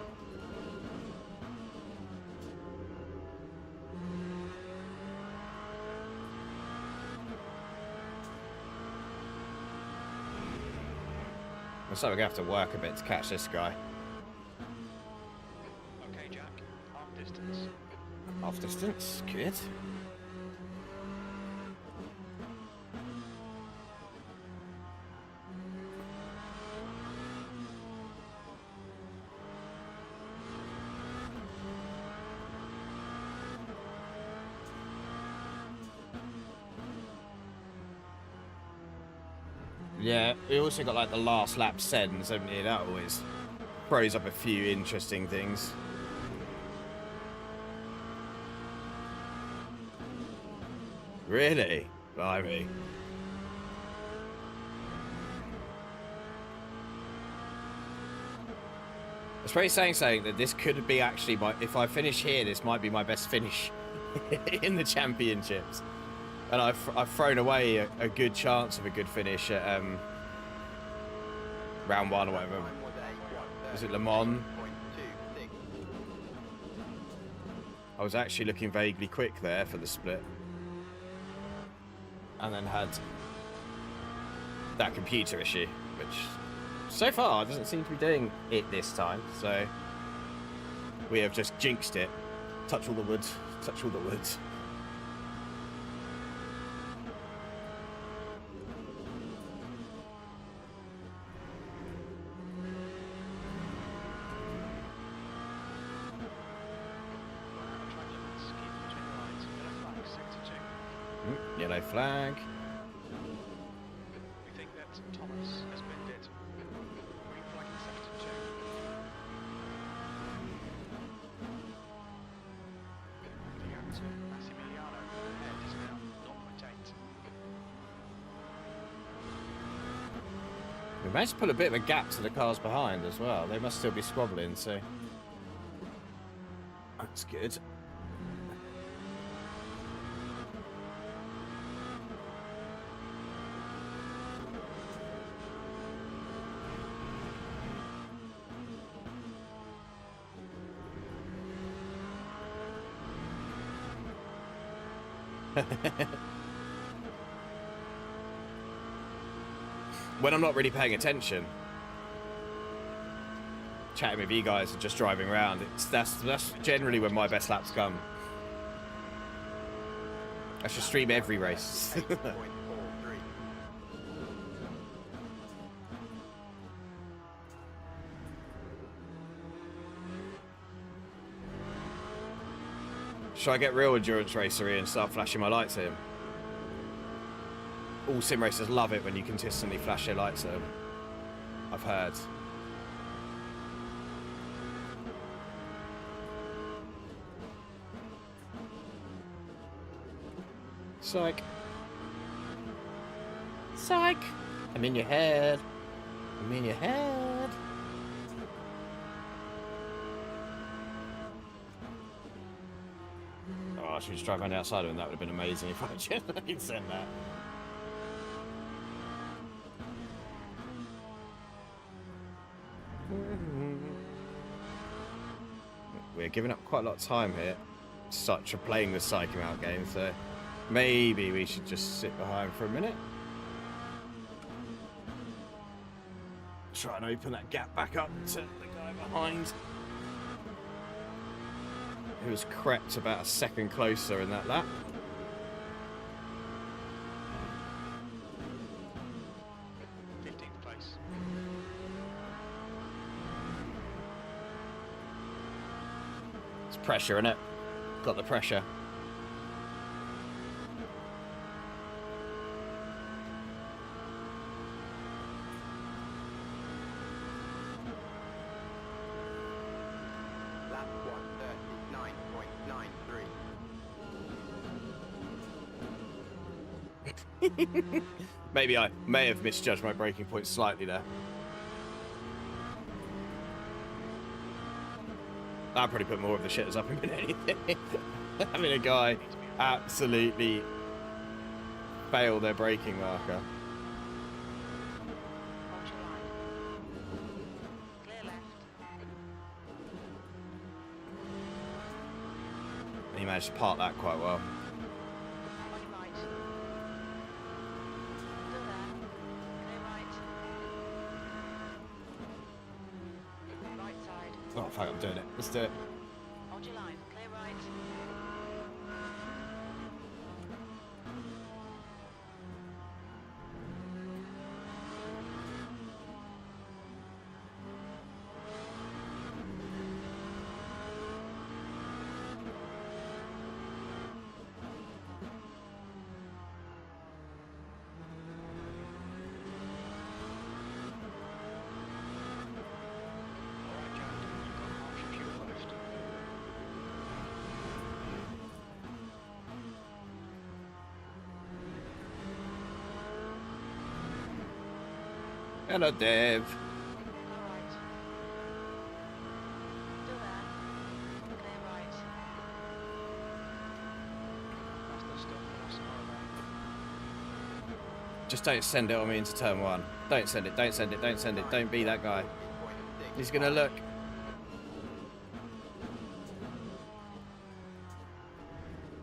So we're gonna have to work a bit to catch this guy.
Okay, Jack. Half distance.
Half distance, good. Yeah, we also got like the last lap sends, haven't you? That always throws up a few interesting things. Really? Blimey. It's pretty saying that this could be actually my, if I finish here, this might be my best finish in the championships. And I've thrown away a good chance of a good finish at round 1 or whatever. Was it Le Mans? I was actually looking vaguely quick there for the split. And then had that computer issue, which so far doesn't seem to be doing it this time. So we have just jinxed it. Touch all the wood. Touch all the wood. Yellow flag.
We think that Thomas has been dead. Green flag in sector 2. The gap to Massimiliano ahead is now 0.8.
We managed to pull a bit of a gap to the cars behind as well. They must still be squabbling, so that's good. When I'm not really paying attention, chatting with you guys and just driving around, that's generally when my best laps come. I should stream every race. Should I get real endurance racery and start flashing my lights at him? All sim racers love it when you consistently flash your lights at them. I've heard. Psych. Psych. I'm in your head. I'm in your head. Oh, I should just drive around outside of him. That would have been amazing if I could send that. We're giving up quite a lot of time here. Such a playing the psyching out game, so maybe we should just sit behind for a minute. Try and open that gap back up to the guy behind, who has crept about a second closer in that lap. It's pressure, innit? Got the pressure.
Lap 139.93.
Maybe I may have misjudged my braking point slightly there. I'll probably put more of the shitters up than anything. Having a guy absolutely fail their braking marker.
Hold your line. Clear left.
He managed to park that quite well.
On your right. Still there. Clear right. Right side.
Oh fuck, I'm doing it. Let's do it.
Hold your line. Clear right.
Alright, Jack, you've got half your fuel left.
Hello, Dave.
All right. Still there. Clear right.
That's the stuff that's not
Just don't send it on me into turn one. Don't send it, don't send it, don't send it. Don't be that guy. He's gonna look.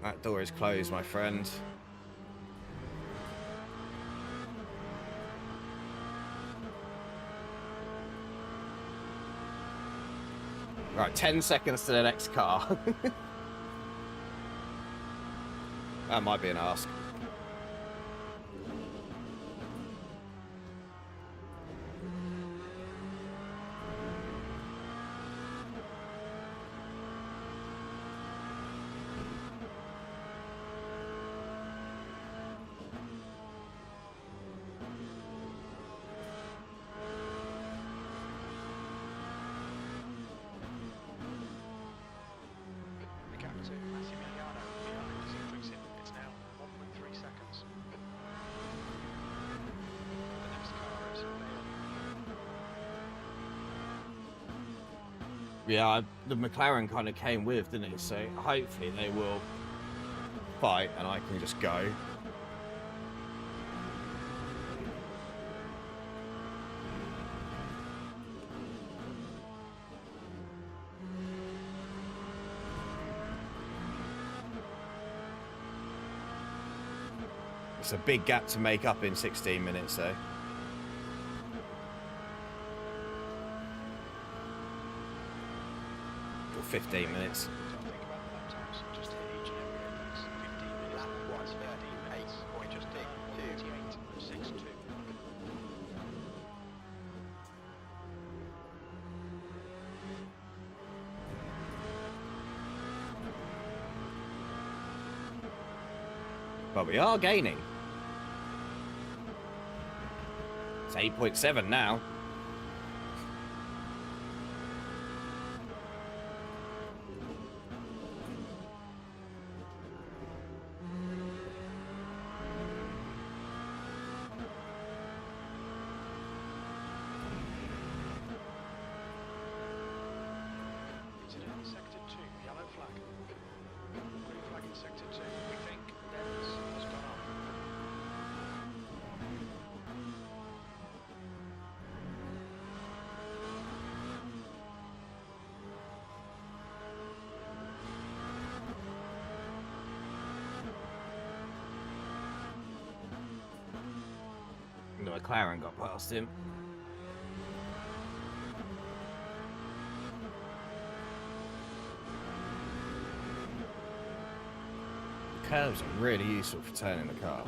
That door is closed, my friend. Right, 10 seconds to the next car. That might be an ask.
the gap to Massimiliano behind as he drinks in. It's now 1.3 seconds. The next car is Leon.
Yeah, the McLaren kind of came with, didn't it? So hopefully they will fight and I can just go. It's a big gap to make up in 16 minutes, though. Or 15 minutes.
Don't think about the lap times. Just hit each and every apex. 15 minutes.
Lap
That's 15 minutes. We just did
1:38.62.
48.62.
But we are gaining. It's 8.7 now.
Incident in Sector 2, yellow flag. Green flag in Sector 2. We think Dennis has gone off.
The McLaren got past him. The curves are really useful for turning the car.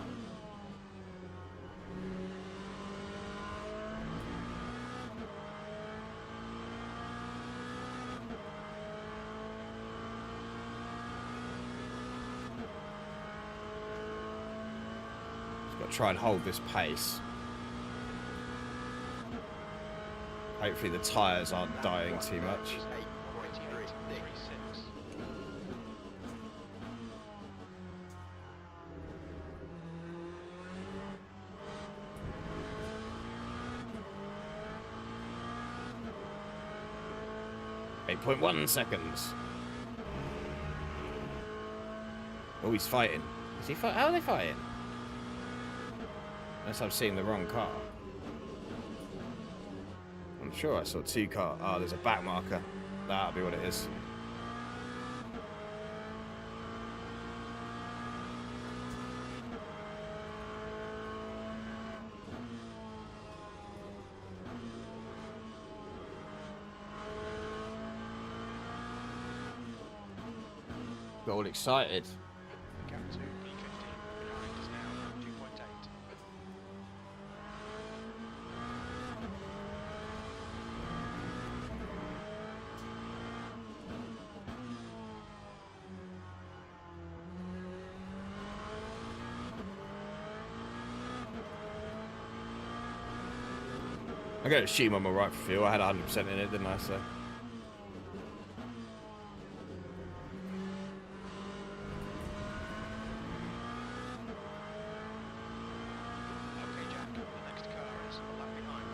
Just got to try and hold this pace. Hopefully the tyres aren't dying too much.
88.36.
8.1 seconds. Oh, he's fighting. Is he fight? How are they fighting? Unless I'm seeing the wrong car. I'm sure I saw two cars. Oh, there's a back marker. That'll be what it is. Got all excited.
The gap to P15 behind is now 2.8.
I'm going to assume I'm alright for fuel. I had 100% in it, didn't I? So.
Okay, Jack, the next car is a lap behind.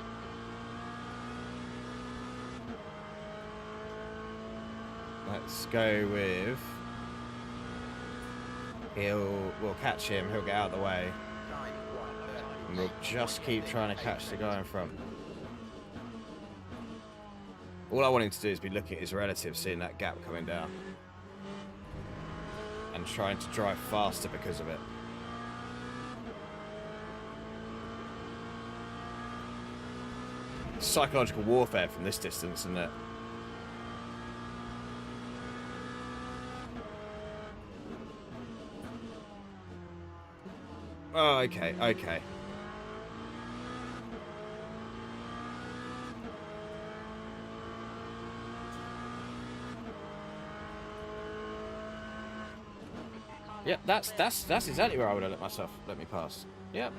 Let's go with... We'll catch him, he'll get out of the way. And we'll just keep trying to catch the guy in front. All I want him to do is be looking at his relatives, seeing that gap coming down. And trying to drive faster because of it. Psychological warfare from this distance, isn't it? Oh, okay, okay. Yep, that's exactly where I would have let me pass. Yep.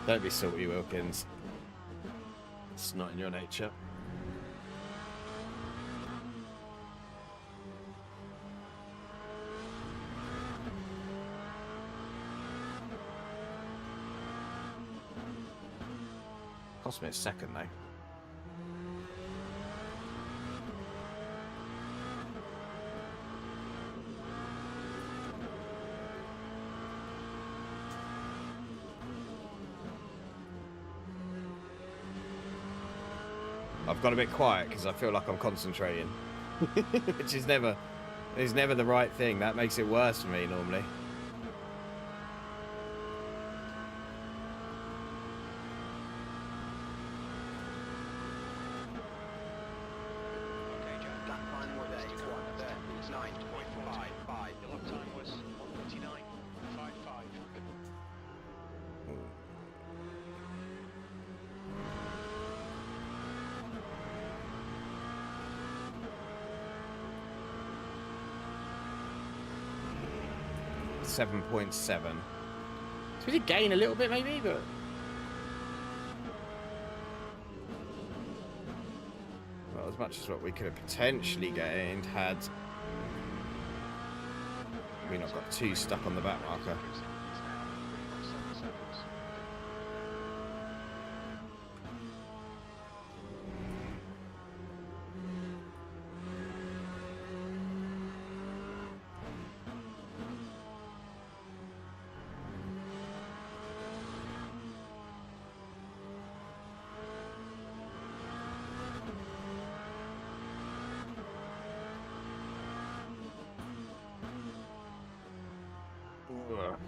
Don't be salty, Wilkins. It's not in your nature. Cost me a second though. I've got a bit quiet because I feel like I'm concentrating, which is never the right thing. That makes it worse for me normally.
Okay, Jack,
Lap time was
next to go. That's
9.55.
Your lap time was 1:29.55.
7.7. So we did gain a little bit maybe, but... Not as much as what we could have potentially gained had we not got too stuck on the back marker.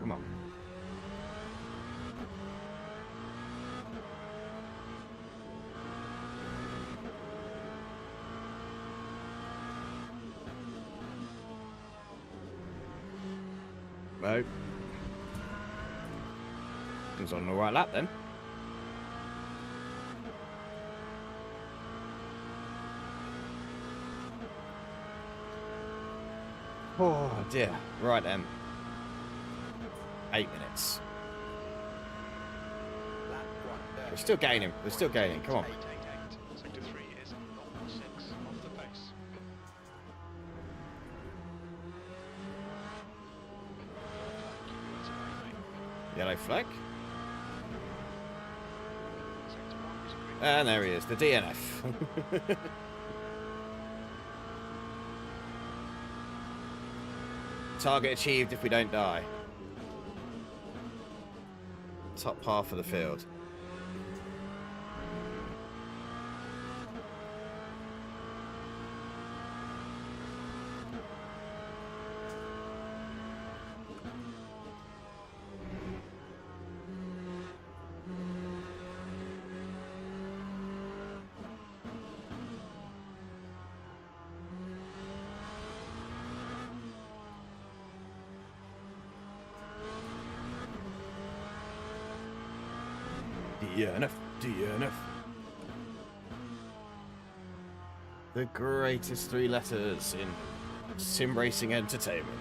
Come on. No. He's on the right lap then. Oh dear. Right then. 8 minutes. We're still gaining. We're still gaining. Come on.
Sector 3 is 0.6 off the pace.
Yellow flag.
Sector 1 is green.
And there he is, the DNF. Target achieved if we don't die. Top half of the field. DNF. The greatest 3 letters in sim racing entertainment.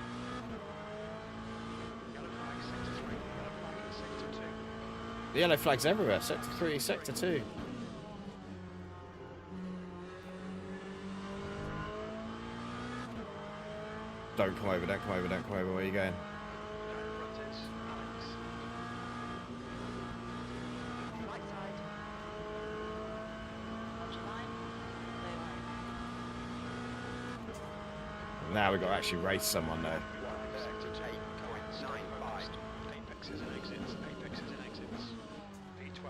Yellow flag, sector 3. Yellow flag in sector 2.
The yellow flags everywhere. Sector 3, sector 2. Don't come over, don't come over, don't come over. Where are you going?
Going front is Alex.
Right side. Hold your line. Clear line.
Now we've got to actually race someone though.
Sector 2. Apexes and exits. Apexes and exits. P12.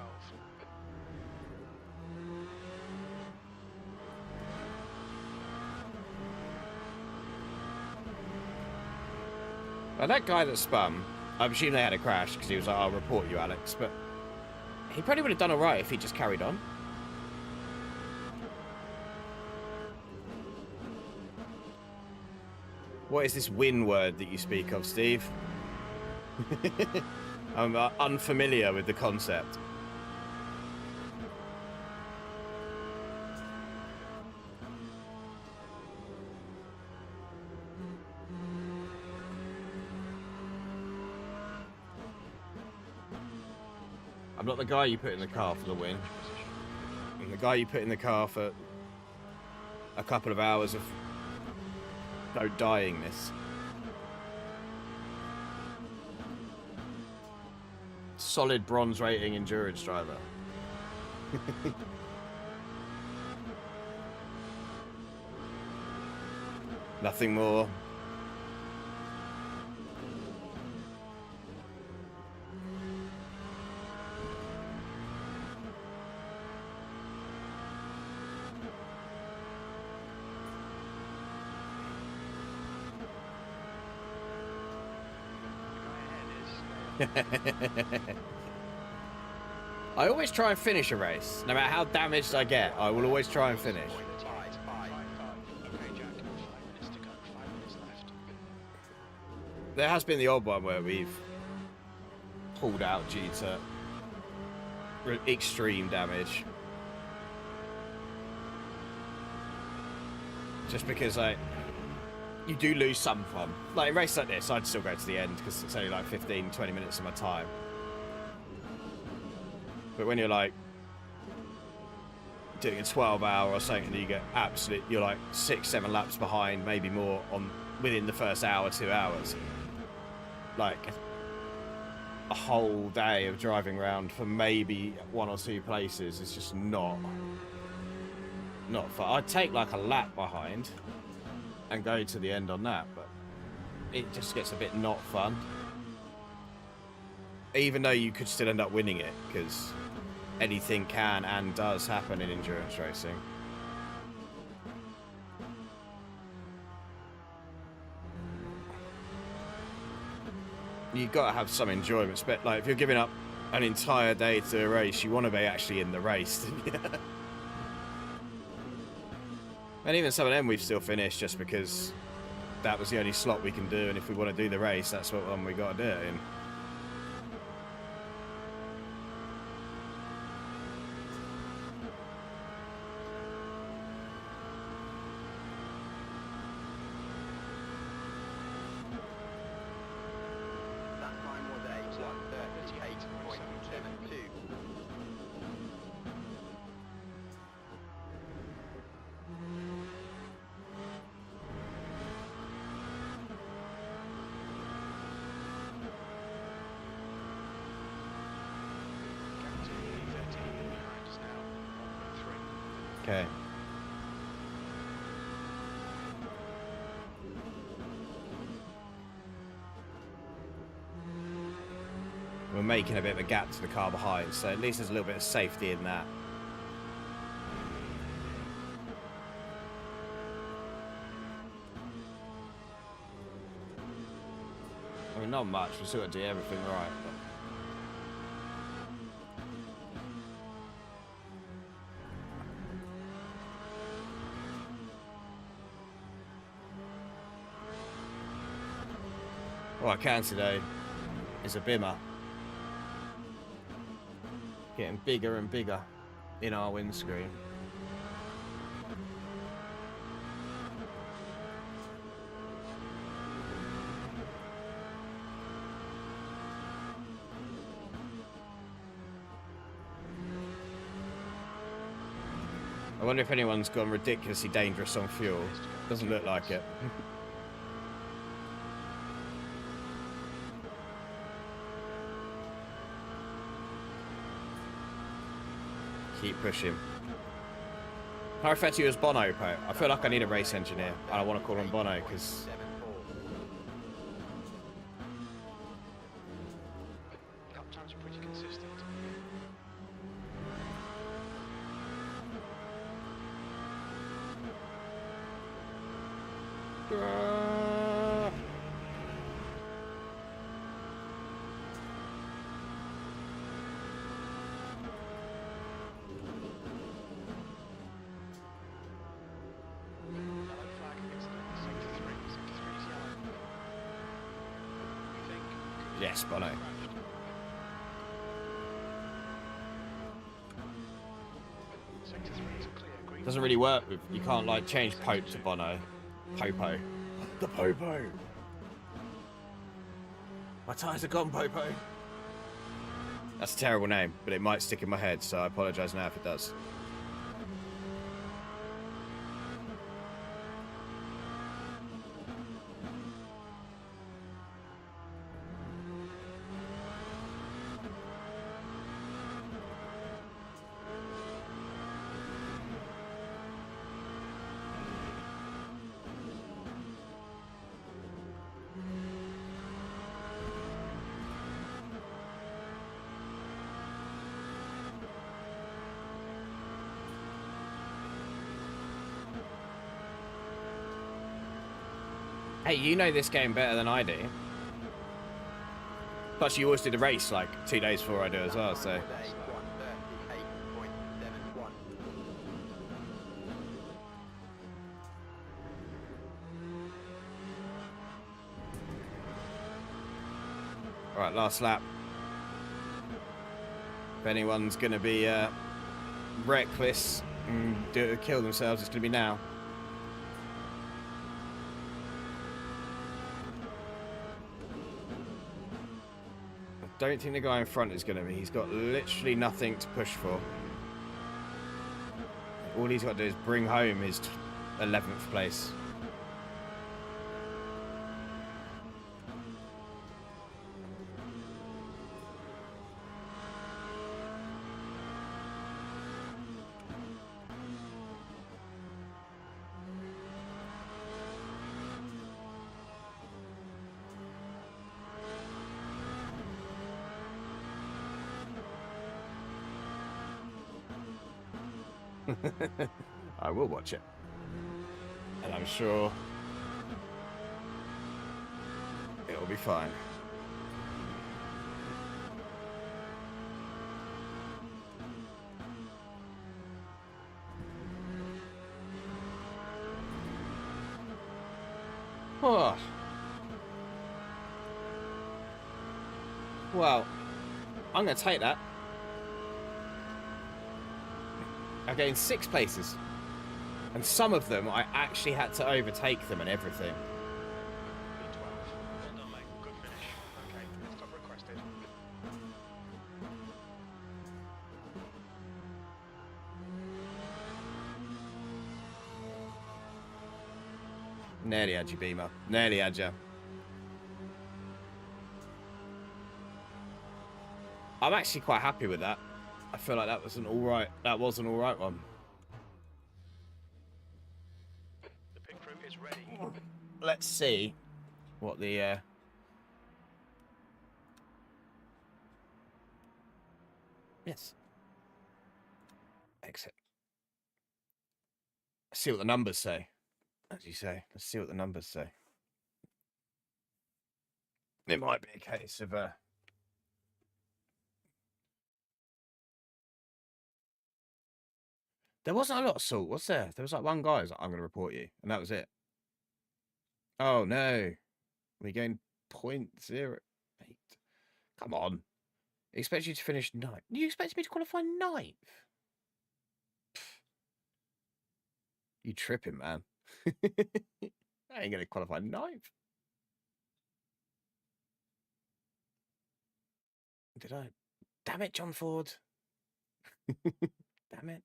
Now that guy that spun, I presume they had a crash because he was like, I'll report you, Alex. But he probably would have done alright if he just carried on. What is this win word that you speak of, Steve? I'm unfamiliar with the concept. I'm not the guy you put in the car for the win. I'm the guy you put in the car for a couple of hours of no dyingness. Solid bronze rating endurance driver. Nothing more. I always try and finish a race. No matter how damaged I get, I will always try and finish.
Okay, Jack, 5 minutes to go. 5 minutes left.
There has been the odd one where we've pulled out due to extreme damage. Just because you do lose some fun. Like a race like this, I'd still go to the end because it's only like 15, 20 minutes of my time. But when you're like doing a 12-hour or something, and you get you're like 6-7 laps behind, maybe more on within the first hour, 2 hours. Like a whole day of driving around for maybe 1 or 2 places is just not fun. I'd take like a lap behind and go to the end on that, but it just gets a bit not fun. Even though you could still end up winning it, because anything can and does happen in endurance racing. You've got to have some enjoyment. But like if you're giving up an entire day to a race, you want to be actually in the race. And even some of them we've still finished just because that was the only slot we can do, and if we want to do the race, that's what one we got to do it in.
That time was a 1:38.72.
Okay. We're making a bit of a gap to the car behind, so at least there's a little bit of safety in that. I mean, not much. We still got to do everything right. But... what I can today is a bimmer getting bigger and bigger in our windscreen. I wonder if anyone's gone ridiculously dangerous on fuel. Doesn't look like it. Keep pushing. How effective was Bono, Poe? I feel like I need a race engineer, and I want to call him Bono because
Lap times are pretty consistent. Yellow flag incident, sector 3. Sector 3 is yellow. We think
yes, Bono.
crashed. Sector 3 is clear. Green.
Doesn't really work with, you can't like change Pope to Bono. Popo. The Popo. My tyres are gone, Popo. That's a terrible name, but it might stick in my head, so I apologise now if it does. Hey, you know this game better than I do. Plus, you always do the race like 2 days before I do as well, so...
1:38.71.
Alright, last lap. If anyone's going to be reckless and kill themselves, it's going to be now. don't think the guy in front is going to be. He's got literally nothing to push for. All he's got to do is bring home his 11th place. I will watch it. And I'm sure it'll be fine. Oh. Well, I'm going to take that. I gained 6 places. And some of them, I actually had to overtake them and everything.
B12. Well done, mate. Good finish. Okay, stop requested.
Nearly had you, Beamer. Nearly had you. I'm actually quite happy with that. I feel like that was an alright one.
The pit crew is ready.
Let's see what the yes. Exit. Let's see what the numbers say. As you say, let's see what the numbers say. It might be a case of there wasn't a lot of salt, was there? There was like one guy who was like, I'm going to report you, and that was it. Oh no, we gained 0.08. Come on, I expect you to finish 9th. You expect me to qualify 9th? You tripping, man? I ain't going to qualify 9th. Did I? Damn it, John Ford. Damn it.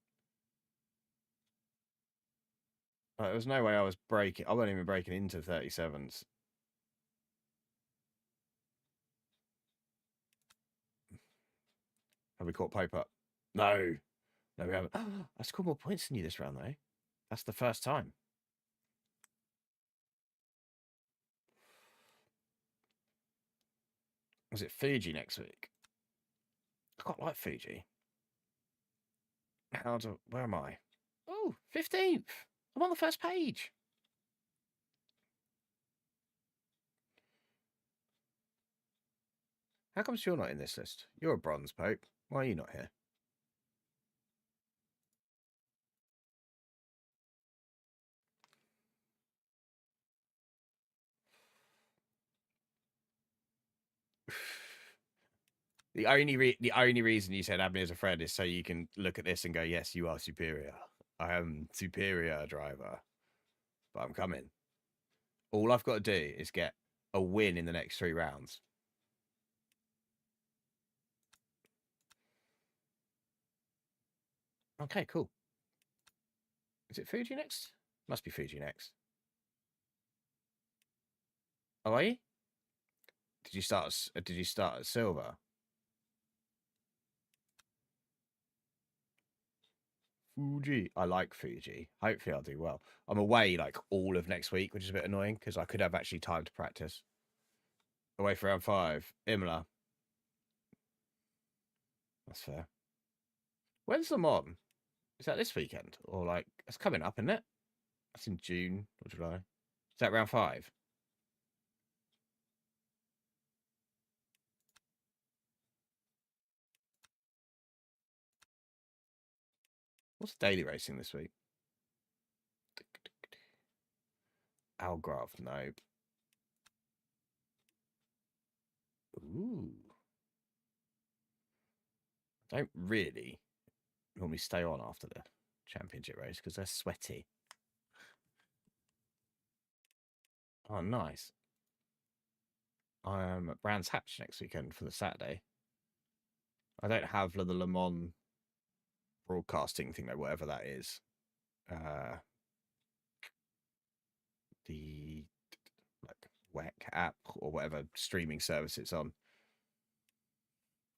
There was no way I was breaking. I wasn't even breaking into 37s. Have we caught Pope up? No. No, we haven't. I scored more points than you this round, though. That's the first time. Was it Fuji next week? I quite like Fuji. Where am I? Oh, 15th. I'm on the first page. How come you're not in this list? You're a bronze, Pope. Why are you not here? The only reason you said add me as a friend is so you can look at this and go, yes, you are superior. I am superior driver. But I'm coming. All I've got to do is get a win in the next 3 rounds. Okay, cool. Is it Fuji next? Must be Fuji next. Oh, are you? Did you start at silver? Fuji. I like Fuji. Hopefully I'll do well. I'm away like all of next week, which is a bit annoying because I could have actually time to practice. Away for round 5. Imola. That's fair. When's the Mon? Is that this weekend? Or like, it's coming up, isn't it? That's in June or July. Is that round 5? What's daily racing this week? Algrave, no. Ooh. Don't really normally stay on after the championship race because they're sweaty. Oh, nice. I'm at Brands Hatch next weekend for the Saturday. I don't have the Le Mans broadcasting thing, though, whatever that is. The like WEC app or whatever streaming service it's on.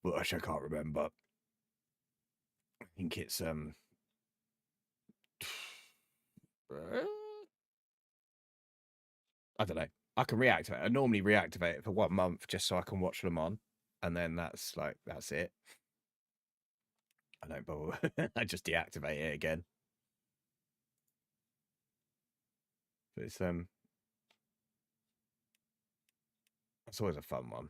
Gosh, I can't remember. I think it's I don't know. I can reactivate. I normally reactivate it for 1 month just so I can watch Le Mans, and then that's it. I don't bother. I just deactivate it again. But it's always a fun one.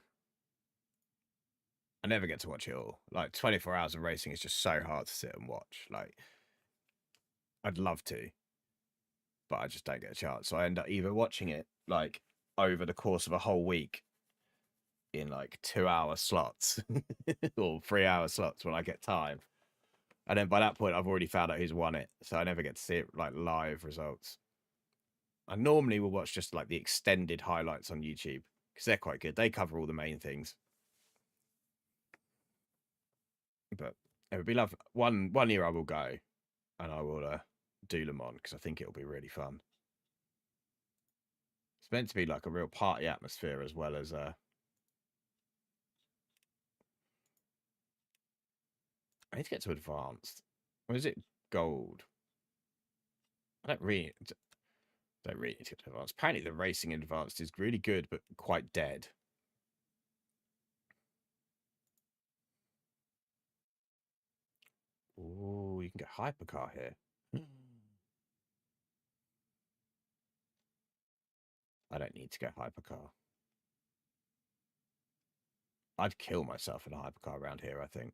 I never get to watch it all. Like 24 hours of racing is just so hard to sit and watch. Like I'd love to, but I just don't get a chance. So I end up either watching it like over the course of a whole week in like 2-hour slots or 3-hour slots when I get time. And then by that point, I've already found out who's won it. So I never get to see it like live results. I normally will watch just like the extended highlights on YouTube because they're quite good. They cover all the main things. But it would be lovely. One year I will go and I will do Le Mans because I think it'll be really fun. It's meant to be like a real party atmosphere as well as I need to get to advanced. Or is it gold? I don't really need to get to advanced. Apparently the racing in advanced is really good but quite dead. Oh, you can get hypercar here. I don't need to get hypercar. I'd kill myself in a hypercar around here, I think.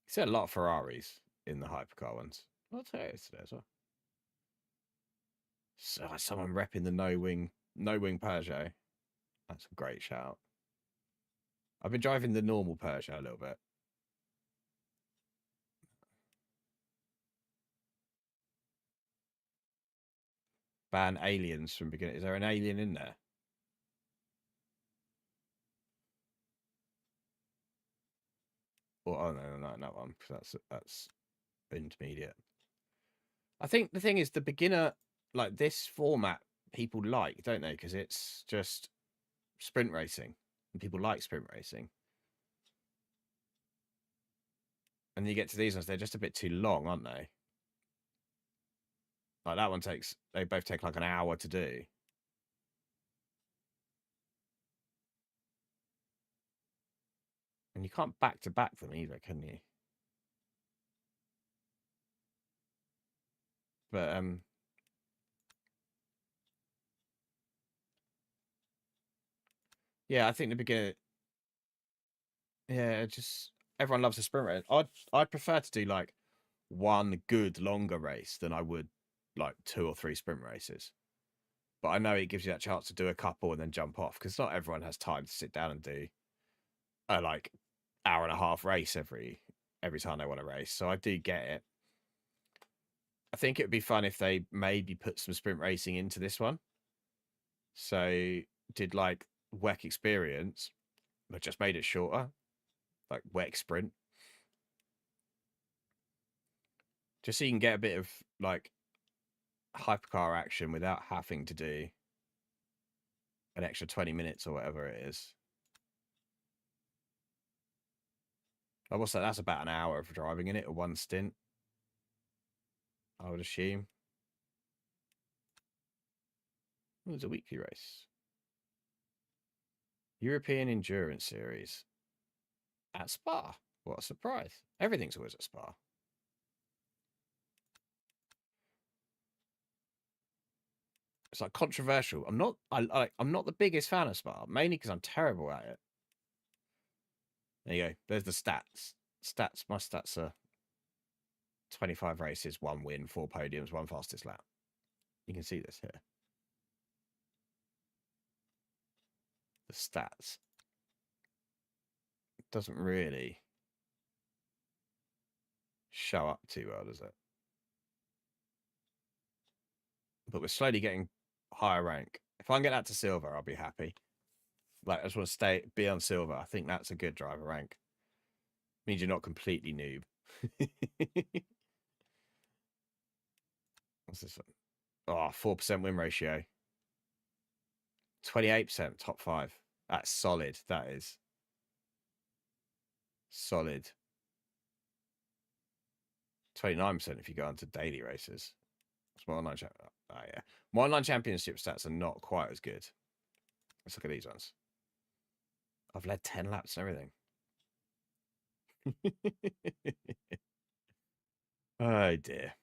You see a lot of Ferraris in the hypercar ones. I'll tell you today as well. So someone repping the no wing Peugeot. That's a great shout. I've been driving the normal Peugeot a little bit. Ban aliens from beginning. Is there an alien in there? Or oh no, not that one. That's intermediate. I think the thing is the beginner, like this format, people like, don't they? Because it's just sprint racing, and people like sprint racing. And then you get to these ones, they're just a bit too long, aren't they? Like that one they both take like an hour to do. And you can't back to back them either, can you? But yeah, I think the beginner. Yeah, just everyone loves a sprint race. I'd prefer to do like one good longer race than I would like 2 or 3 sprint races. But I know it gives you that chance to do a couple and then jump off because not everyone has time to sit down and do a like hour and a half race every time they want to race. So I do get it. I think it would be fun if they maybe put some sprint racing into this one. So did like WEC experience, but just made it shorter, like WEC sprint. Just so you can get a bit of like hypercar action without having to do an extra 20 minutes or whatever it is. I will say that's about an hour of driving in it, or one stint, I would assume. It was a weekly race. European Endurance Series at Spa. What a surprise. Everything's always at Spa. It's like controversial. I'm not the biggest fan of Spa, mainly because I'm terrible at it. There you go. There's the stats. My stats are 25 races, 1 win, 4 podiums, 1 fastest lap. You can see this here. The stats. It doesn't really show up too well, does it? But we're slowly getting higher rank. If I can get that to silver, I'll be happy. Like, I just want to be on silver. I think that's a good driver rank. Means you're not completely noob. What's this one? Oh, 4% win ratio. 28% top 5. That's solid. That is solid. 29% if you go onto daily races. Small online yeah. My online championship stats are not quite as good. Let's look at these ones. I've led 10 laps and everything. Oh dear.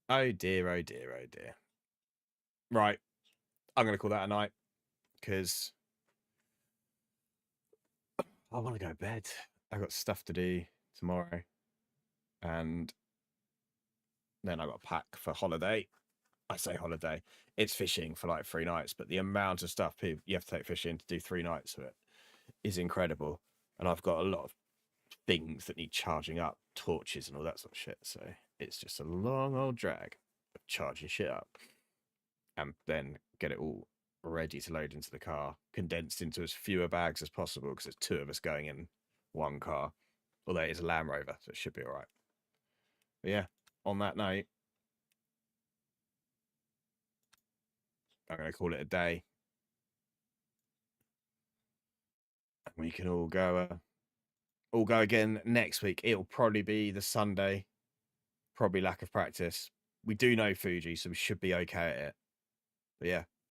Oh dear, oh dear, oh dear. Right. I'm going to call that a night because I want to go to bed. I got stuff to do tomorrow. And then I got to pack for holiday. I say holiday. It's fishing for like 3 nights, but the amount of stuff you have to take fishing to do 3 nights of it is incredible. And I've got a lot of things that need charging up, torches and all that sort of shit. So it's just a long old drag of charging shit up and then get it all ready to load into the car, condensed into as fewer bags as possible because there's 2 of us going in one car. Although it is a Land Rover, so it should be all right. But yeah, on that note, I'm going to call it a day. We can all go again next week. It'll probably be the Sunday. Probably lack of practice. We do know Fuji, so we should be okay at it. But yeah,